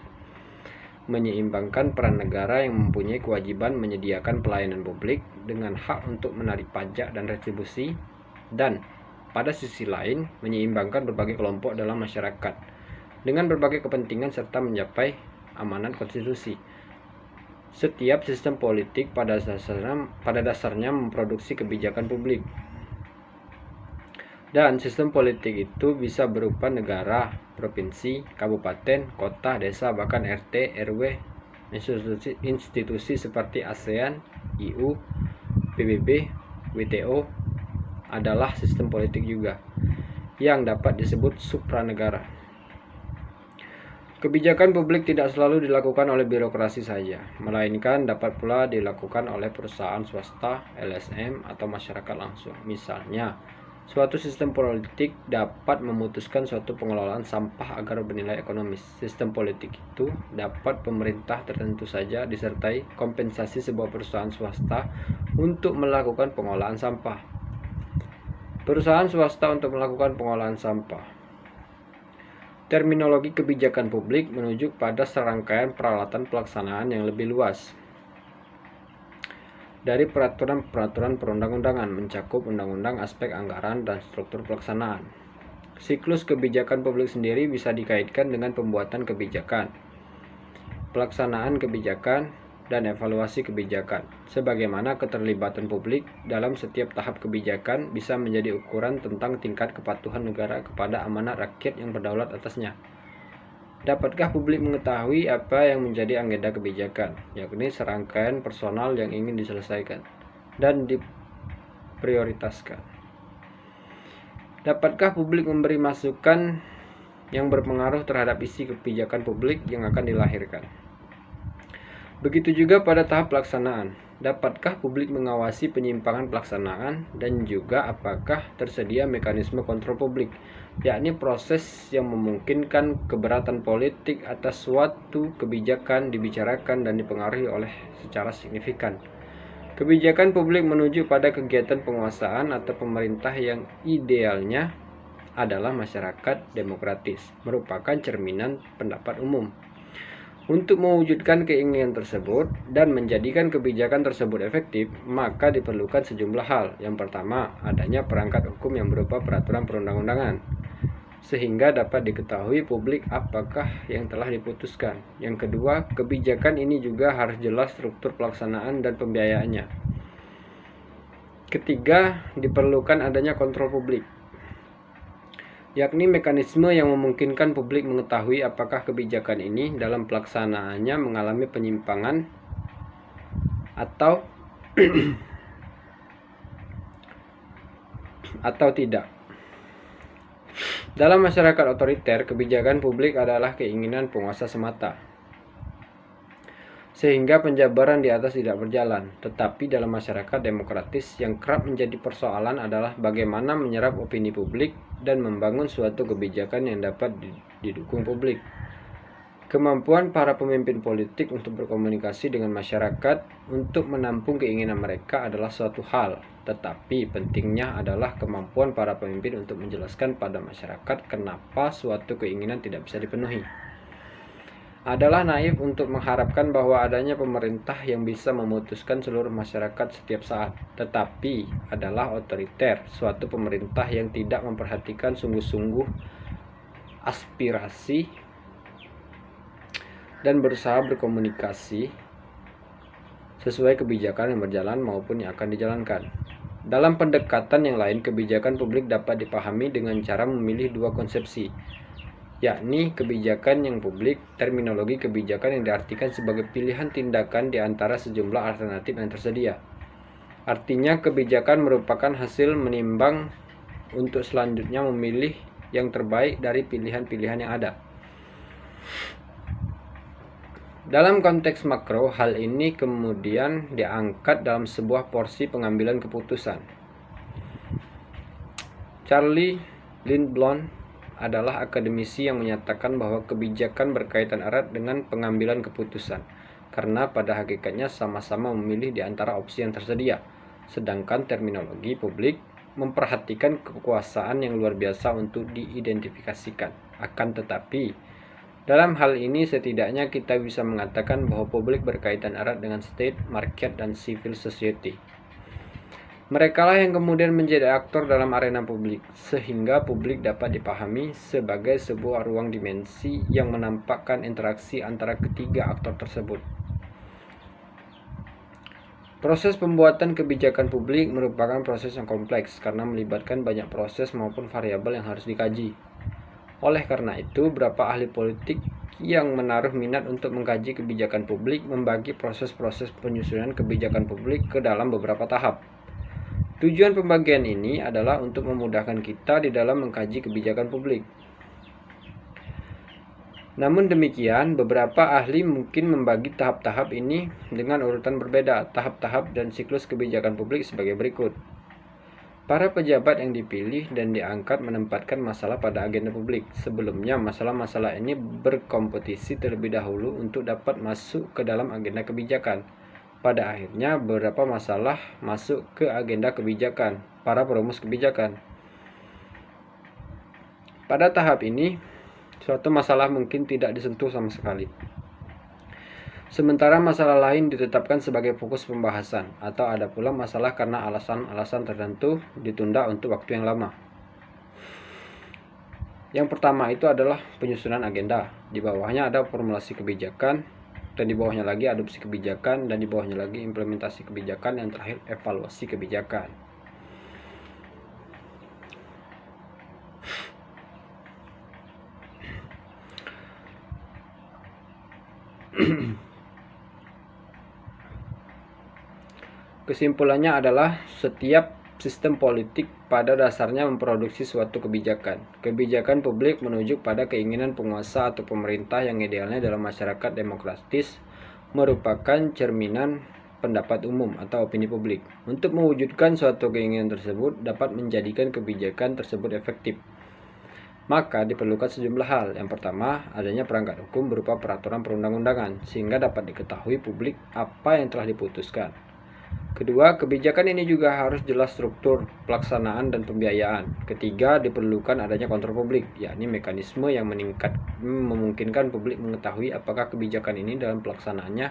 menyeimbangkan peran negara yang mempunyai kewajiban menyediakan pelayanan publik dengan hak untuk menarik pajak dan retribusi, dan pada sisi lain menyeimbangkan berbagai kelompok dalam masyarakat dengan berbagai kepentingan serta mencapai amanat konstitusi. Setiap sistem politik pada dasarnya memproduksi kebijakan publik. Dan sistem politik itu bisa berupa negara, provinsi, kabupaten, kota, desa, bahkan RT, RW, institusi seperti ASEAN, EU, PBB, WTO adalah sistem politik juga, yang dapat disebut supranegara. Kebijakan publik tidak selalu dilakukan oleh birokrasi saja, melainkan dapat pula dilakukan oleh perusahaan swasta, LSM, atau masyarakat langsung. Misalnya, suatu sistem politik dapat memutuskan suatu pengelolaan sampah agar bernilai ekonomis. Sistem politik itu dapat pemerintah tertentu saja disertai kompensasi sebuah perusahaan swasta untuk melakukan pengolahan sampah. Perusahaan swasta untuk melakukan pengolahan sampah. Terminologi kebijakan publik menuju pada serangkaian peralatan pelaksanaan yang lebih luas dari peraturan-peraturan perundang-undangan, mencakup undang-undang, aspek anggaran, dan struktur pelaksanaan. Siklus kebijakan publik sendiri bisa dikaitkan dengan pembuatan kebijakan, pelaksanaan kebijakan, dan evaluasi kebijakan. Sebagaimana keterlibatan publik dalam setiap tahap kebijakan bisa menjadi ukuran tentang tingkat kepatuhan negara kepada amanat rakyat yang berdaulat atasnya. Dapatkah publik mengetahui apa yang menjadi agenda kebijakan, yakni serangkaian personal yang ingin diselesaikan dan diprioritaskan? Dapatkah publik memberi masukan yang berpengaruh terhadap isi kebijakan publik yang akan dilahirkan? Begitu juga pada tahap pelaksanaan. Dapatkah publik mengawasi penyimpangan pelaksanaan dan juga apakah tersedia mekanisme kontrol publik, yakni proses yang memungkinkan keberatan politik atas suatu kebijakan dibicarakan dan dipengaruhi oleh secara signifikan. Kebijakan publik menuju pada kegiatan penguasaan atau pemerintah yang idealnya adalah masyarakat demokratis, merupakan cerminan pendapat umum. Untuk mewujudkan keinginan tersebut dan menjadikan kebijakan tersebut efektif, maka diperlukan sejumlah hal. Yang pertama, adanya perangkat hukum yang berupa peraturan perundang-undangan, sehingga dapat diketahui publik apakah yang telah diputuskan. Yang kedua, kebijakan ini juga harus jelas struktur pelaksanaan dan pembiayaannya. Ketiga, diperlukan adanya kontrol publik, yakni mekanisme yang memungkinkan publik mengetahui apakah kebijakan ini dalam pelaksanaannya mengalami penyimpangan atau tidak. Dalam masyarakat otoriter, kebijakan publik adalah keinginan penguasa semata, sehingga penjabaran di atas tidak berjalan. Tetapi dalam masyarakat demokratis, yang kerap menjadi persoalan adalah bagaimana menyerap opini publik dan membangun suatu kebijakan yang dapat didukung publik. Kemampuan para pemimpin politik untuk berkomunikasi dengan masyarakat untuk menampung keinginan mereka adalah suatu hal, tetapi pentingnya adalah kemampuan para pemimpin untuk menjelaskan pada masyarakat kenapa suatu keinginan tidak bisa dipenuhi. Adalah naif untuk mengharapkan bahwa adanya pemerintah yang bisa memutuskan seluruh masyarakat setiap saat, tetapi adalah otoriter, suatu pemerintah yang tidak memperhatikan sungguh-sungguh aspirasi dan berusaha berkomunikasi sesuai kebijakan yang berjalan maupun yang akan dijalankan. Dalam pendekatan yang lain, kebijakan publik dapat dipahami dengan cara memilih dua konsepsi, yakni kebijakan yang publik. Terminologi kebijakan yang diartikan sebagai pilihan tindakan di antara sejumlah alternatif yang tersedia. Artinya, kebijakan merupakan hasil menimbang untuk selanjutnya memilih yang terbaik dari pilihan-pilihan yang ada. Dalam konteks makro, hal ini kemudian diangkat dalam sebuah porsi pengambilan keputusan. Charlie Lindblom adalah akademisi yang menyatakan bahwa kebijakan berkaitan erat dengan pengambilan keputusan, karena pada hakikatnya sama-sama memilih di antara opsi yang tersedia. Sedangkan terminologi publik memperhatikan kekuasaan yang luar biasa untuk diidentifikasikan. Akan tetapi, dalam hal ini setidaknya kita bisa mengatakan bahwa publik berkaitan erat dengan state, market, dan civil society. Merekalah yang kemudian menjadi aktor dalam arena publik, sehingga publik dapat dipahami sebagai sebuah ruang dimensi yang menampakkan interaksi antara ketiga aktor tersebut. Proses pembuatan kebijakan publik merupakan proses yang kompleks karena melibatkan banyak proses maupun variabel yang harus dikaji. Oleh karena itu, beberapa ahli politik yang menaruh minat untuk mengkaji kebijakan publik membagi proses-proses penyusunan kebijakan publik ke dalam beberapa tahap. Tujuan pembagian ini adalah untuk memudahkan kita di dalam mengkaji kebijakan publik. Namun demikian, beberapa ahli mungkin membagi tahap-tahap ini dengan urutan berbeda. Tahap-tahap dan siklus kebijakan publik sebagai berikut. Para pejabat yang dipilih dan diangkat menempatkan masalah pada agenda publik. Sebelumnya, masalah-masalah ini berkompetisi terlebih dahulu untuk dapat masuk ke dalam agenda kebijakan. Pada akhirnya, beberapa masalah masuk ke agenda kebijakan, para perumus kebijakan. Pada tahap ini, suatu masalah mungkin tidak disentuh sama sekali. Sementara masalah lain ditetapkan sebagai fokus pembahasan, atau ada pula masalah karena alasan-alasan tertentu ditunda untuk waktu yang lama. Yang pertama itu adalah penyusunan agenda. Di bawahnya ada formulasi kebijakan, dan di bawahnya lagi adopsi kebijakan, dan di bawahnya lagi implementasi kebijakan, yang terakhir evaluasi kebijakan. Kesimpulannya adalah setiap sistem politik pada dasarnya memproduksi suatu kebijakan. Kebijakan publik menuju pada keinginan penguasa atau pemerintah yang idealnya dalam masyarakat demokratis merupakan cerminan pendapat umum atau opini publik. Untuk mewujudkan suatu keinginan tersebut dapat menjadikan kebijakan tersebut efektif, maka diperlukan sejumlah hal. Yang pertama, adanya perangkat hukum berupa peraturan perundang-undangan, sehingga dapat diketahui publik apa yang telah diputuskan. Kedua, kebijakan ini juga harus jelas struktur, pelaksanaan, dan pembiayaan. Ketiga, diperlukan adanya kontrol publik, yakni mekanisme yang memungkinkan publik mengetahui apakah kebijakan ini dalam pelaksanaannya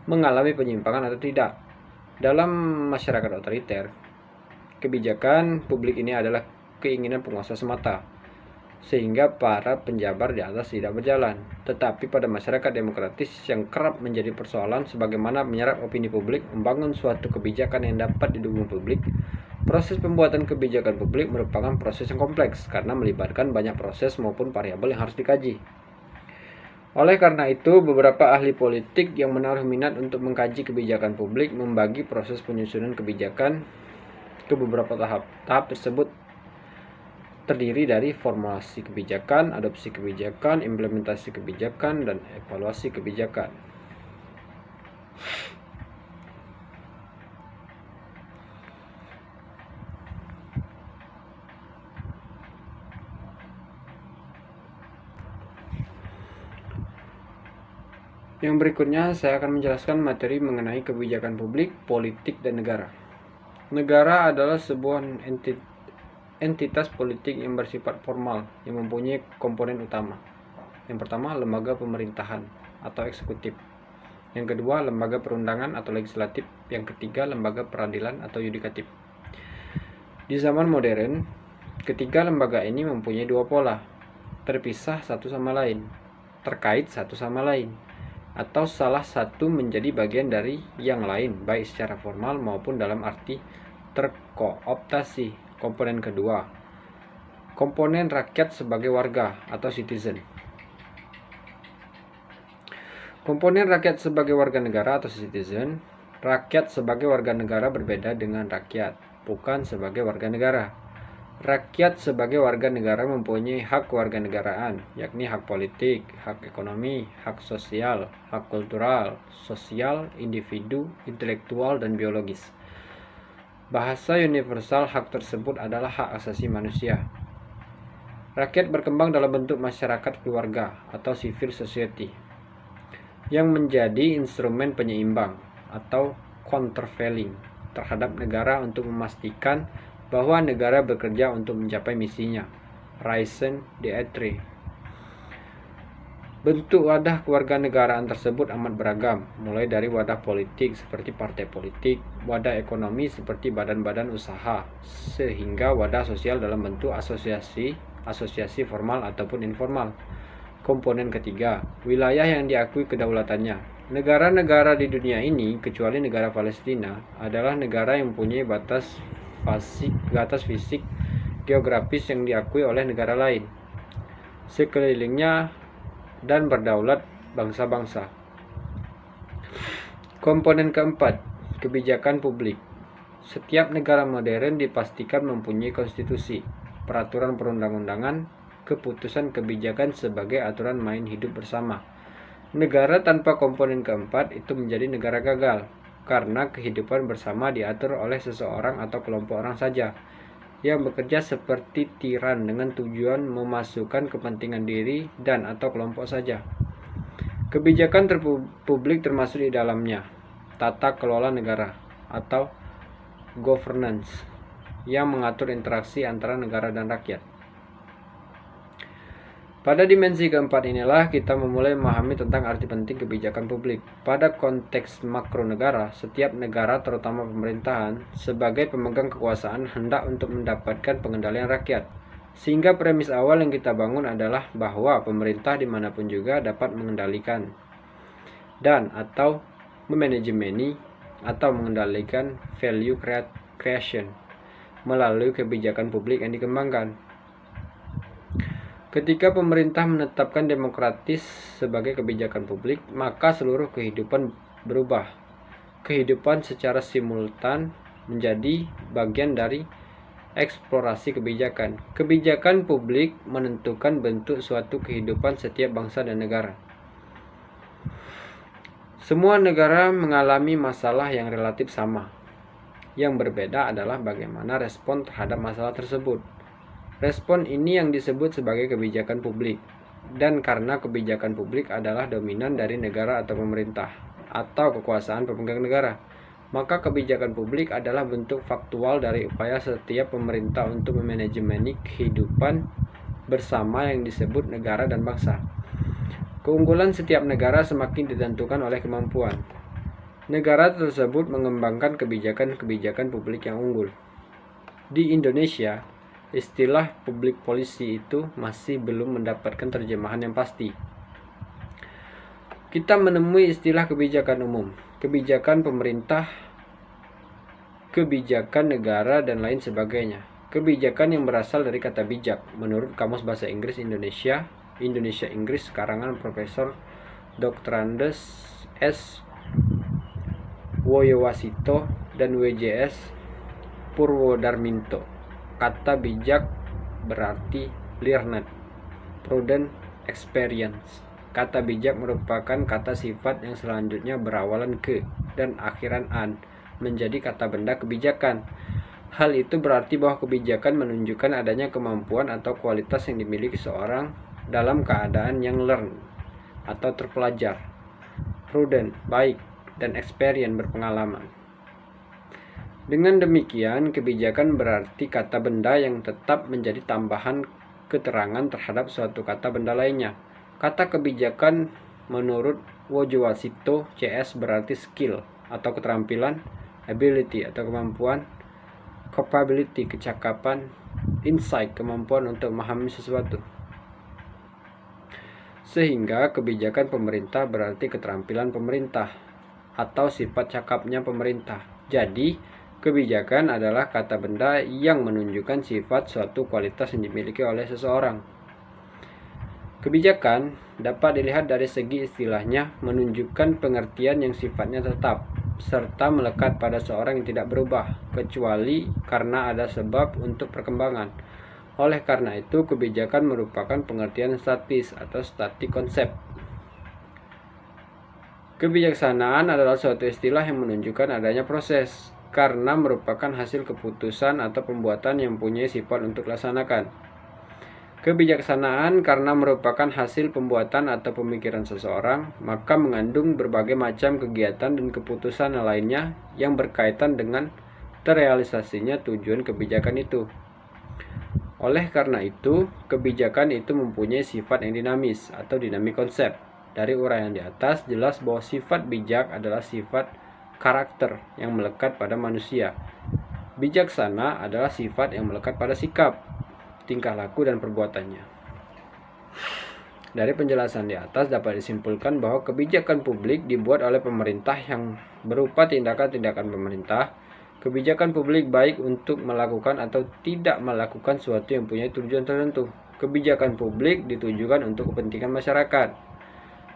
mengalami penyimpangan atau tidak. Dalam masyarakat otoriter, kebijakan publik ini adalah keinginan penguasa semata, sehingga para penjabar di atas tidak berjalan. Tetapi pada masyarakat demokratis yang kerap menjadi persoalan sebagaimana menyerap opini publik, membangun suatu kebijakan yang dapat didukung publik. Proses pembuatan kebijakan publik merupakan proses yang kompleks karena melibatkan banyak proses maupun variabel yang harus dikaji. Oleh karena itu, beberapa ahli politik yang menaruh minat untuk mengkaji kebijakan publik membagi proses penyusunan kebijakan ke beberapa tahap. Tahap tersebut terdiri dari formulasi kebijakan, adopsi kebijakan, implementasi kebijakan, dan evaluasi kebijakan. Yang berikutnya saya akan menjelaskan materi mengenai kebijakan publik, politik, dan negara. Negara adalah sebuah entitas politik yang bersifat formal yang mempunyai komponen utama. Yang pertama, lembaga pemerintahan atau eksekutif. Yang kedua, lembaga perundangan atau legislatif. Yang ketiga, lembaga peradilan atau yudikatif. Di zaman modern, ketiga lembaga ini mempunyai dua pola, terpisah satu sama lain, terkait satu sama lain, atau salah satu menjadi bagian dari yang lain, baik secara formal maupun dalam arti terkooptasi. Komponen kedua, komponen rakyat sebagai warga atau citizen. Komponen rakyat sebagai warga negara atau citizen. Rakyat sebagai warga negara berbeda dengan rakyat, bukan sebagai warga negara. Rakyat sebagai warga negara mempunyai hak kewarganegaraan, yakni hak politik, hak ekonomi, hak sosial, hak kultural, sosial, individu, intelektual, dan biologis. Bahasa universal hak tersebut adalah hak asasi manusia. Rakyat berkembang dalam bentuk masyarakat keluarga atau civil society yang menjadi instrumen penyeimbang atau countervailing terhadap negara untuk memastikan bahwa negara bekerja untuk mencapai misinya, raison d'être. Bentuk wadah kewarganegaraan tersebut amat beragam, mulai dari wadah politik seperti partai politik, wadah ekonomi seperti badan-badan usaha, sehingga wadah sosial dalam bentuk asosiasi formal ataupun informal. Komponen ketiga, wilayah yang diakui kedaulatannya. Negara-negara di dunia ini, kecuali negara Palestina, adalah negara yang mempunyai batas fisik geografis yang diakui oleh negara lain sekelilingnya dan berdaulat bangsa-bangsa. Komponen keempat, kebijakan publik. Setiap negara modern dipastikan mempunyai konstitusi, peraturan perundang-undangan, keputusan kebijakan sebagai aturan main hidup bersama. Negara tanpa komponen keempat itu menjadi negara gagal, karena kehidupan bersama diatur oleh seseorang atau kelompok orang saja, yang bekerja seperti tiran dengan tujuan memasukkan kepentingan diri dan atau kelompok saja. Kebijakan publik termasuk di dalamnya tata kelola negara atau governance yang mengatur interaksi antara negara dan rakyat. Pada dimensi keempat inilah kita memulai memahami tentang arti penting kebijakan publik. Pada konteks makro negara, setiap negara terutama pemerintahan sebagai pemegang kekuasaan hendak untuk mendapatkan pengendalian rakyat. Sehingga premis awal yang kita bangun adalah bahwa pemerintah dimanapun juga dapat mengendalikan dan atau memanajemeni atau mengendalikan value creation melalui kebijakan publik yang dikembangkan. Ketika pemerintah menetapkan demokratis sebagai kebijakan publik, maka seluruh kehidupan berubah. Kehidupan secara simultan menjadi bagian dari eksplorasi kebijakan. Kebijakan publik menentukan bentuk suatu kehidupan setiap bangsa dan negara. Semua negara mengalami masalah yang relatif sama. Yang berbeda adalah bagaimana respon terhadap masalah tersebut. Respon ini yang disebut sebagai kebijakan publik. Dan karena kebijakan publik adalah dominan dari negara atau pemerintah atau kekuasaan pemegang negara, maka kebijakan publik adalah bentuk faktual dari upaya setiap pemerintah untuk memanajemeni kehidupan bersama yang disebut negara dan bangsa. Keunggulan setiap negara semakin ditentukan oleh kemampuan negara tersebut mengembangkan kebijakan-kebijakan publik yang unggul. Di Indonesia, istilah public policy itu masih belum mendapatkan terjemahan yang pasti. Kita menemui istilah kebijakan umum, kebijakan pemerintah, kebijakan negara, dan lain sebagainya. Kebijakan yang berasal dari kata bijak, menurut Kamus Bahasa Inggris Indonesia, Indonesia Inggris, karangan Profesor Dr. Andes S. Woyowasito dan WJS Purwodarminto. Kata bijak berarti learned, prudent, experience. Kata bijak merupakan kata sifat yang selanjutnya berawalan ke dan akhiran an, menjadi kata benda kebijakan. Hal itu berarti bahwa kebijakan menunjukkan adanya kemampuan atau kualitas yang dimiliki seorang dalam keadaan yang learn atau terpelajar, prudent, baik, dan experience, berpengalaman. Dengan demikian, kebijakan berarti kata benda yang tetap menjadi tambahan keterangan terhadap suatu kata benda lainnya. Kata kebijakan menurut Woyowasito CS berarti skill atau keterampilan, ability atau kemampuan, capability kecakapan, insight kemampuan untuk memahami sesuatu. Sehingga kebijakan pemerintah berarti keterampilan pemerintah atau sifat cakapnya pemerintah. Jadi, kebijakan adalah kata benda yang menunjukkan sifat suatu kualitas yang dimiliki oleh seseorang. Kebijakan dapat dilihat dari segi istilahnya, menunjukkan pengertian yang sifatnya tetap, serta melekat pada seorang yang tidak berubah, kecuali karena ada sebab untuk perkembangan. Oleh karena itu, kebijakan merupakan pengertian statis atau static konsep. Kebijaksanaan adalah suatu istilah yang menunjukkan adanya proses, karena merupakan hasil keputusan atau pembuatan yang punya sifat untuk dilaksanakan. Kebijaksanaan karena merupakan hasil pembuatan atau pemikiran seseorang, maka mengandung berbagai macam kegiatan dan keputusan lainnya yang berkaitan dengan terrealisasinya tujuan kebijakan itu. Oleh karena itu, kebijakan itu mempunyai sifat yang dinamis atau dinamik konsep. Dari uraian di atas, jelas bahwa sifat bijak adalah sifat karakter yang melekat pada manusia. Bijaksana adalah sifat yang melekat pada sikap, tingkah laku, dan perbuatannya. Dari penjelasan di atas dapat disimpulkan bahwa kebijakan publik dibuat oleh pemerintah yang berupa tindakan-tindakan pemerintah. Kebijakan publik baik untuk melakukan atau tidak melakukan sesuatu yang punya tujuan tertentu. Kebijakan publik ditujukan untuk kepentingan masyarakat.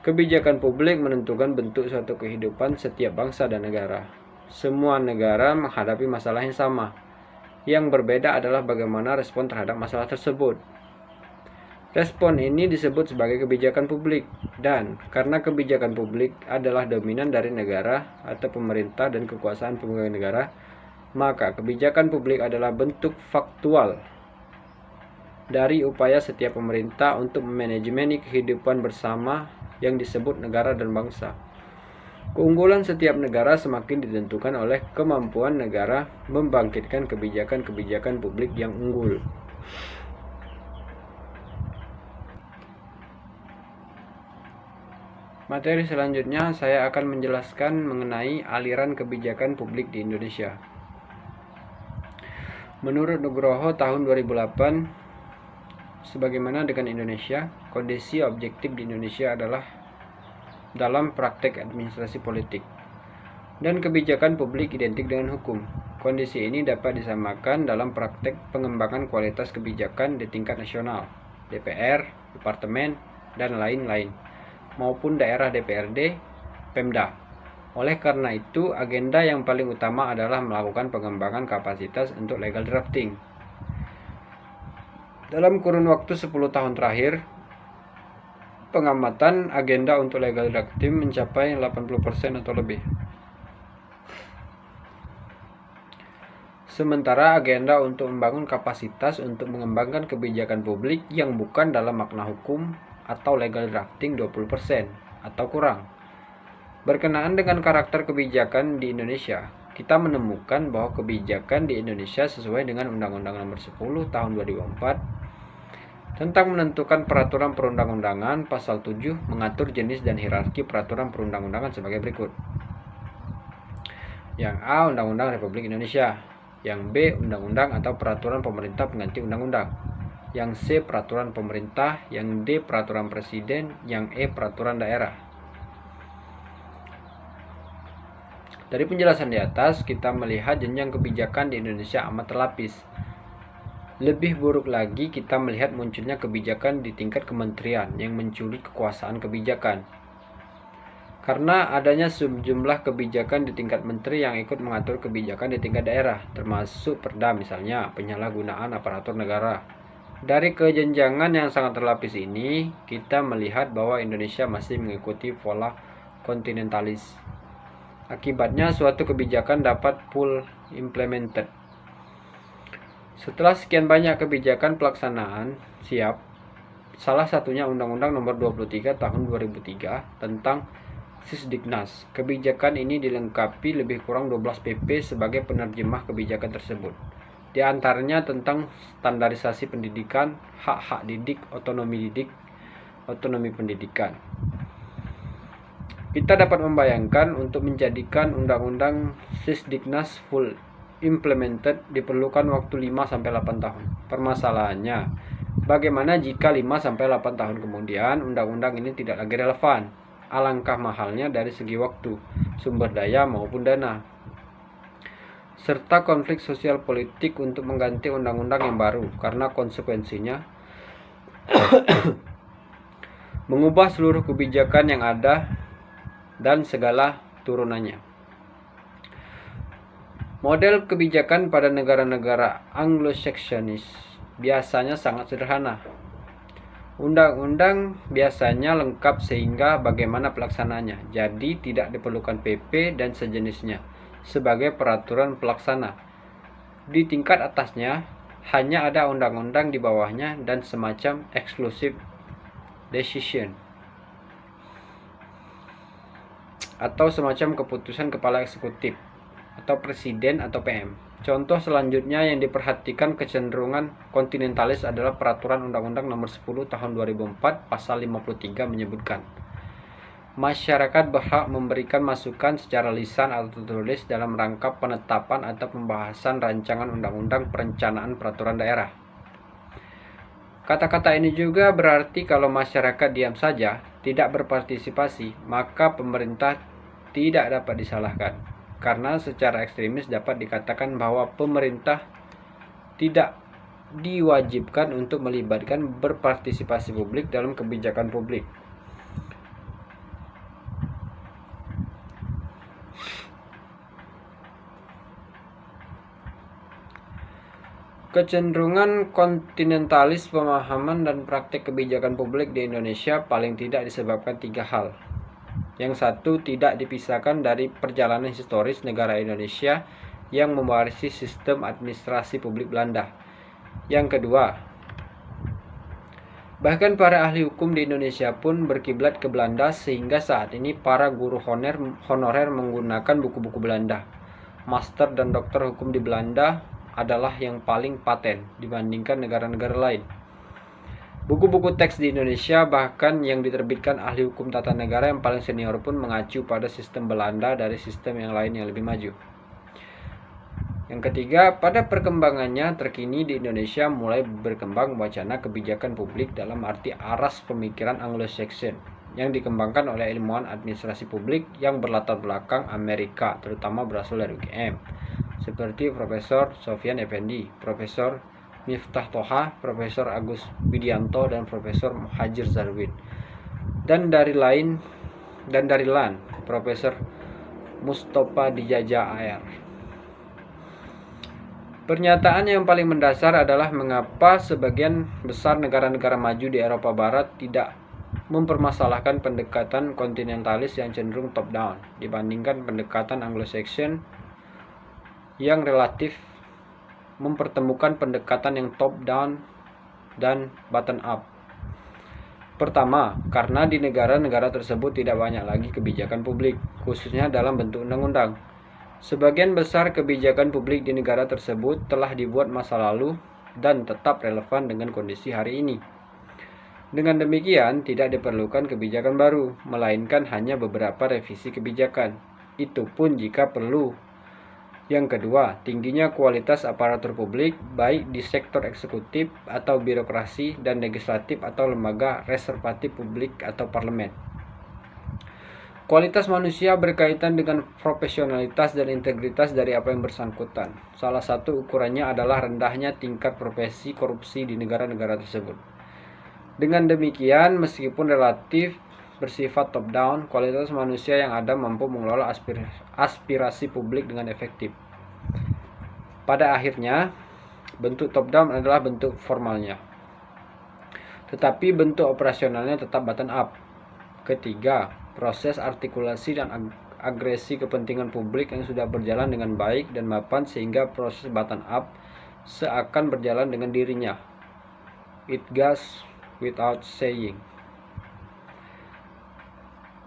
Kebijakan publik menentukan bentuk suatu kehidupan setiap bangsa dan negara. Semua negara menghadapi masalah yang sama. Yang berbeda adalah bagaimana respon terhadap masalah tersebut. Respon ini disebut sebagai kebijakan publik, dan karena kebijakan publik adalah dominan dari negara atau pemerintah dan kekuasaan pemegang negara, maka kebijakan publik adalah bentuk faktual dari upaya setiap pemerintah untuk memanajemeni kehidupan bersama yang disebut negara dan bangsa. Keunggulan setiap negara semakin ditentukan oleh kemampuan negara membangkitkan kebijakan-kebijakan publik yang unggul. Materi selanjutnya saya akan menjelaskan mengenai aliran kebijakan publik di Indonesia. Menurut Nugroho tahun 2008, sebagaimana dengan Indonesia, kondisi objektif di Indonesia adalah dalam praktek administrasi politik dan kebijakan publik identik dengan hukum. Kondisi ini dapat disamakan dalam praktek pengembangan kualitas kebijakan di tingkat nasional, DPR, departemen, dan lain-lain, maupun daerah DPRD, Pemda. Oleh karena itu, agenda yang paling utama adalah melakukan pengembangan kapasitas untuk legal drafting. Dalam kurun waktu 10 tahun terakhir, pengamatan agenda untuk legal drafting mencapai 80% atau lebih. Sementara agenda untuk membangun kapasitas untuk mengembangkan kebijakan publik yang bukan dalam makna hukum atau legal drafting 20% atau kurang. Berkenaan dengan karakter kebijakan di Indonesia, kita menemukan bahwa kebijakan di Indonesia sesuai dengan Undang-Undang Nomor 10 Tahun 2004 tentang menentukan peraturan perundang-undangan. Pasal 7 mengatur jenis dan hierarki peraturan perundang-undangan sebagai berikut. Yang A, Undang-Undang Republik Indonesia. Yang B, undang-undang atau peraturan pemerintah pengganti undang-undang. Yang C, peraturan pemerintah. Yang D, peraturan presiden. Yang E, peraturan daerah. Dari penjelasan di atas, kita melihat jenjang kebijakan di Indonesia amat terlapis. Lebih buruk lagi, kita melihat munculnya kebijakan di tingkat kementerian yang mencuri kekuasaan kebijakan. Karena adanya sejumlah kebijakan di tingkat menteri yang ikut mengatur kebijakan di tingkat daerah, termasuk Perda misalnya, penyalahgunaan aparatur negara. Dari kejenjangan yang sangat terlapis ini, kita melihat bahwa Indonesia masih mengikuti pola kontinentalis. Akibatnya, suatu kebijakan dapat full implemented. Setelah sekian banyak kebijakan pelaksanaan siap, salah satunya Undang-Undang Nomor 23 Tahun 2003 tentang Sisdiknas. Kebijakan ini dilengkapi lebih kurang 12 PP sebagai penerjemah kebijakan tersebut. Di antaranya tentang standarisasi pendidikan, hak-hak didik, otonomi pendidikan. Kita dapat membayangkan untuk menjadikan Undang-Undang Sisdiknas full implemented diperlukan waktu 5-8 tahun. Permasalahannya, bagaimana jika 5-8 tahun kemudian undang-undang ini tidak lagi relevan? Alangkah mahalnya dari segi waktu, sumber daya maupun dana, serta konflik sosial politik untuk mengganti undang-undang yang baru, karena konsekuensinya mengubah seluruh kebijakan yang ada dan segala turunannya. Model kebijakan pada negara-negara Anglo-Saksonis biasanya sangat sederhana. Undang-undang biasanya lengkap sehingga bagaimana pelaksanaannya. Jadi tidak diperlukan PP dan sejenisnya sebagai peraturan pelaksana. Di tingkat atasnya hanya ada undang-undang di bawahnya dan semacam exclusive decision atau semacam keputusan kepala eksekutif atau presiden atau PM. Contoh selanjutnya yang diperhatikan kecenderungan kontinentalis adalah peraturan Undang-Undang Nomor 10 Tahun 2004 Pasal 53 menyebutkan masyarakat berhak memberikan masukan secara lisan atau tertulis dalam rangka penetapan atau pembahasan rancangan undang-undang perencanaan peraturan daerah. Kata-kata ini juga berarti kalau masyarakat diam saja, tidak berpartisipasi, maka pemerintah tidak dapat disalahkan. Karena secara ekstremis dapat dikatakan bahwa pemerintah tidak diwajibkan untuk melibatkan berpartisipasi publik dalam kebijakan publik. Kecenderungan kontinentalis pemahaman dan praktik kebijakan publik di Indonesia paling tidak disebabkan 3 hal. Yang satu, tidak dipisahkan dari perjalanan historis negara Indonesia yang mewarisi sistem administrasi publik Belanda. Yang kedua, bahkan para ahli hukum di Indonesia pun berkiblat ke Belanda sehingga saat ini para guru honorer menggunakan buku-buku Belanda. Master dan doktor hukum di Belanda adalah yang paling paten dibandingkan negara-negara lain. Buku-buku teks di Indonesia, bahkan yang diterbitkan ahli hukum tata negara yang paling senior pun mengacu pada sistem Belanda dari sistem yang lain yang lebih maju. Yang ketiga, pada perkembangannya terkini di Indonesia mulai berkembang wacana kebijakan publik dalam arti aras pemikiran Anglo-Saxon yang dikembangkan oleh ilmuwan administrasi publik yang berlatar belakang Amerika, terutama berasal dari UGM, seperti Profesor Sofyan Effendi, Profesor Miftah Toha, Profesor Agus Widianto, dan Profesor Muhajir Zarwin. Dan dari LAN, Profesor Mustafa Dijaja AR. Pernyataan yang paling mendasar adalah mengapa sebagian besar negara-negara maju di Eropa Barat tidak mempermasalahkan pendekatan kontinentalis yang cenderung top-down dibandingkan pendekatan Anglo-Saxon yang relatif mempertemukan pendekatan yang top-down dan bottom-up. Pertama, karena di negara-negara tersebut tidak banyak lagi kebijakan publik, khususnya dalam bentuk undang-undang. Sebagian besar kebijakan publik di negara tersebut telah dibuat masa lalu dan tetap relevan dengan kondisi hari ini. Dengan demikian, tidak diperlukan kebijakan baru, melainkan hanya beberapa revisi kebijakan. Itu pun jika perlu. Yang kedua, tingginya kualitas aparatur publik, baik di sektor eksekutif atau birokrasi dan legislatif atau lembaga reservatif publik atau parlemen. Kualitas manusia berkaitan dengan profesionalitas dan integritas dari apa yang bersangkutan. Salah satu ukurannya adalah rendahnya tingkat profesi korupsi di negara-negara tersebut. Dengan demikian, meskipun relatif bersifat top-down, kualitas manusia yang ada mampu mengelola aspirasi publik dengan efektif. Pada akhirnya, bentuk top-down adalah bentuk formalnya, tetapi bentuk operasionalnya tetap bottom-up. Ketiga, proses artikulasi dan agresi kepentingan publik yang sudah berjalan dengan baik dan mapan sehingga proses bottom-up seakan berjalan dengan dirinya. It goes without saying.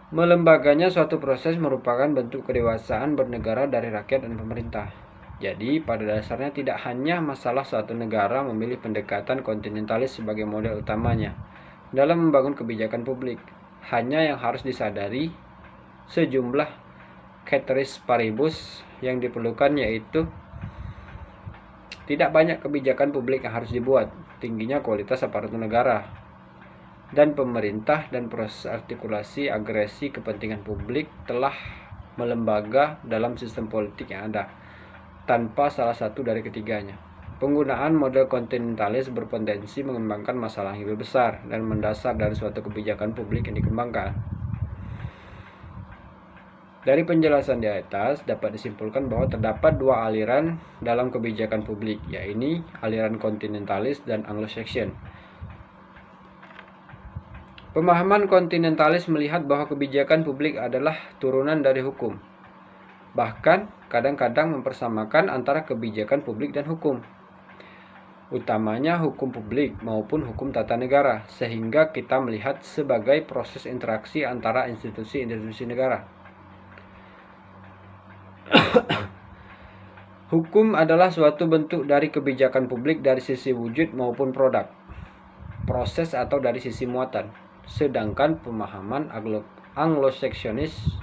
Melembaganya suatu proses merupakan bentuk kedewasaan bernegara dari rakyat dan pemerintah. Jadi, pada dasarnya tidak hanya masalah suatu negara memilih pendekatan kontinentalis sebagai model utamanya dalam membangun kebijakan publik. Hanya yang harus disadari sejumlah ceteris paribus yang diperlukan, yaitu tidak banyak kebijakan publik yang harus dibuat, tingginya kualitas aparatur negara dan pemerintah, dan proses artikulasi agresi kepentingan publik telah melembaga dalam sistem politik yang ada, tanpa salah satu dari ketiganya. Penggunaan model kontinentalis berpotensi mengembangkan masalah yang lebih besar dan mendasar dari suatu kebijakan publik yang dikembangkan. Dari penjelasan di atas dapat disimpulkan bahwa terdapat dua aliran dalam kebijakan publik, yaitu aliran kontinentalis dan Anglo-Saxon. Pemahaman kontinentalis melihat bahwa kebijakan publik adalah turunan dari hukum. Bahkan kadang-kadang mempersamakan antara kebijakan publik dan hukum, utamanya hukum publik maupun hukum tata negara, sehingga kita melihat sebagai proses interaksi antara institusi-institusi negara. Hukum adalah suatu bentuk dari kebijakan publik dari sisi wujud maupun produk, proses atau dari sisi muatan. Sedangkan pemahaman Anglo-Saksonis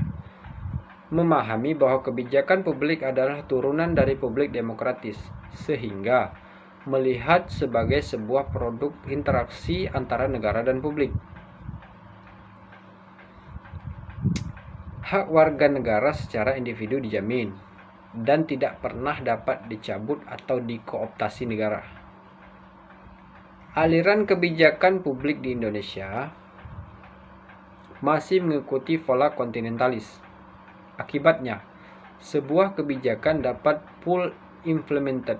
memahami bahwa kebijakan publik adalah turunan dari publik demokratis, sehingga melihat sebagai sebuah produk interaksi antara negara dan publik. Hak warga negara secara individu dijamin dan tidak pernah dapat dicabut atau dikooptasi negara. Aliran kebijakan publik di Indonesia masih mengikuti pola kontinentalis. Akibatnya, sebuah kebijakan dapat full implemented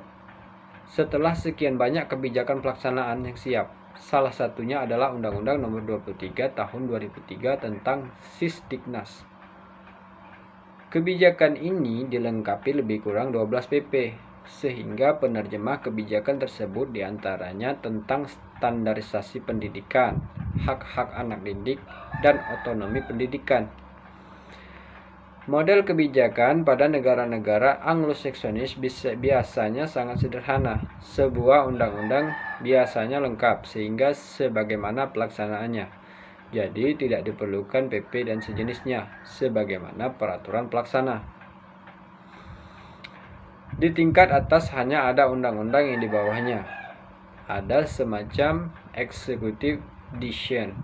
setelah sekian banyak kebijakan pelaksanaan yang siap. Salah satunya adalah Undang-Undang Nomor 23 Tahun 2003 tentang Sisdiknas. Kebijakan ini dilengkapi lebih kurang 12 PP, sehingga penerjemah kebijakan tersebut diantaranya tentang standarisasi pendidikan, hak-hak anak didik, dan otonomi pendidikan. Model kebijakan pada negara-negara Anglo-Saksonis biasanya sangat sederhana. Sebuah undang-undang biasanya lengkap sehingga sebagaimana pelaksanaannya. Jadi tidak diperlukan PP dan sejenisnya sebagaimana peraturan pelaksana. Di tingkat atas hanya ada undang-undang yang di bawahnya. Ada semacam executive decision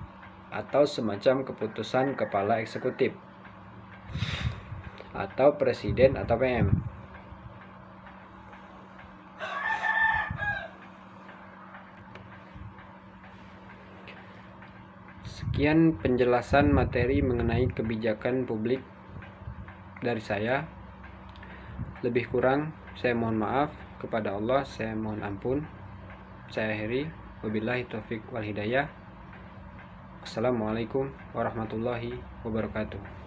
atau semacam keputusan kepala eksekutif atau presiden atau PM. Sekian penjelasan materi mengenai kebijakan publik dari saya. Lebih kurang saya mohon maaf, kepada Allah saya mohon ampun. Saya akhiri, wabillahi taufik wal hidayah. Assalamualaikum warahmatullahi wabarakatuh.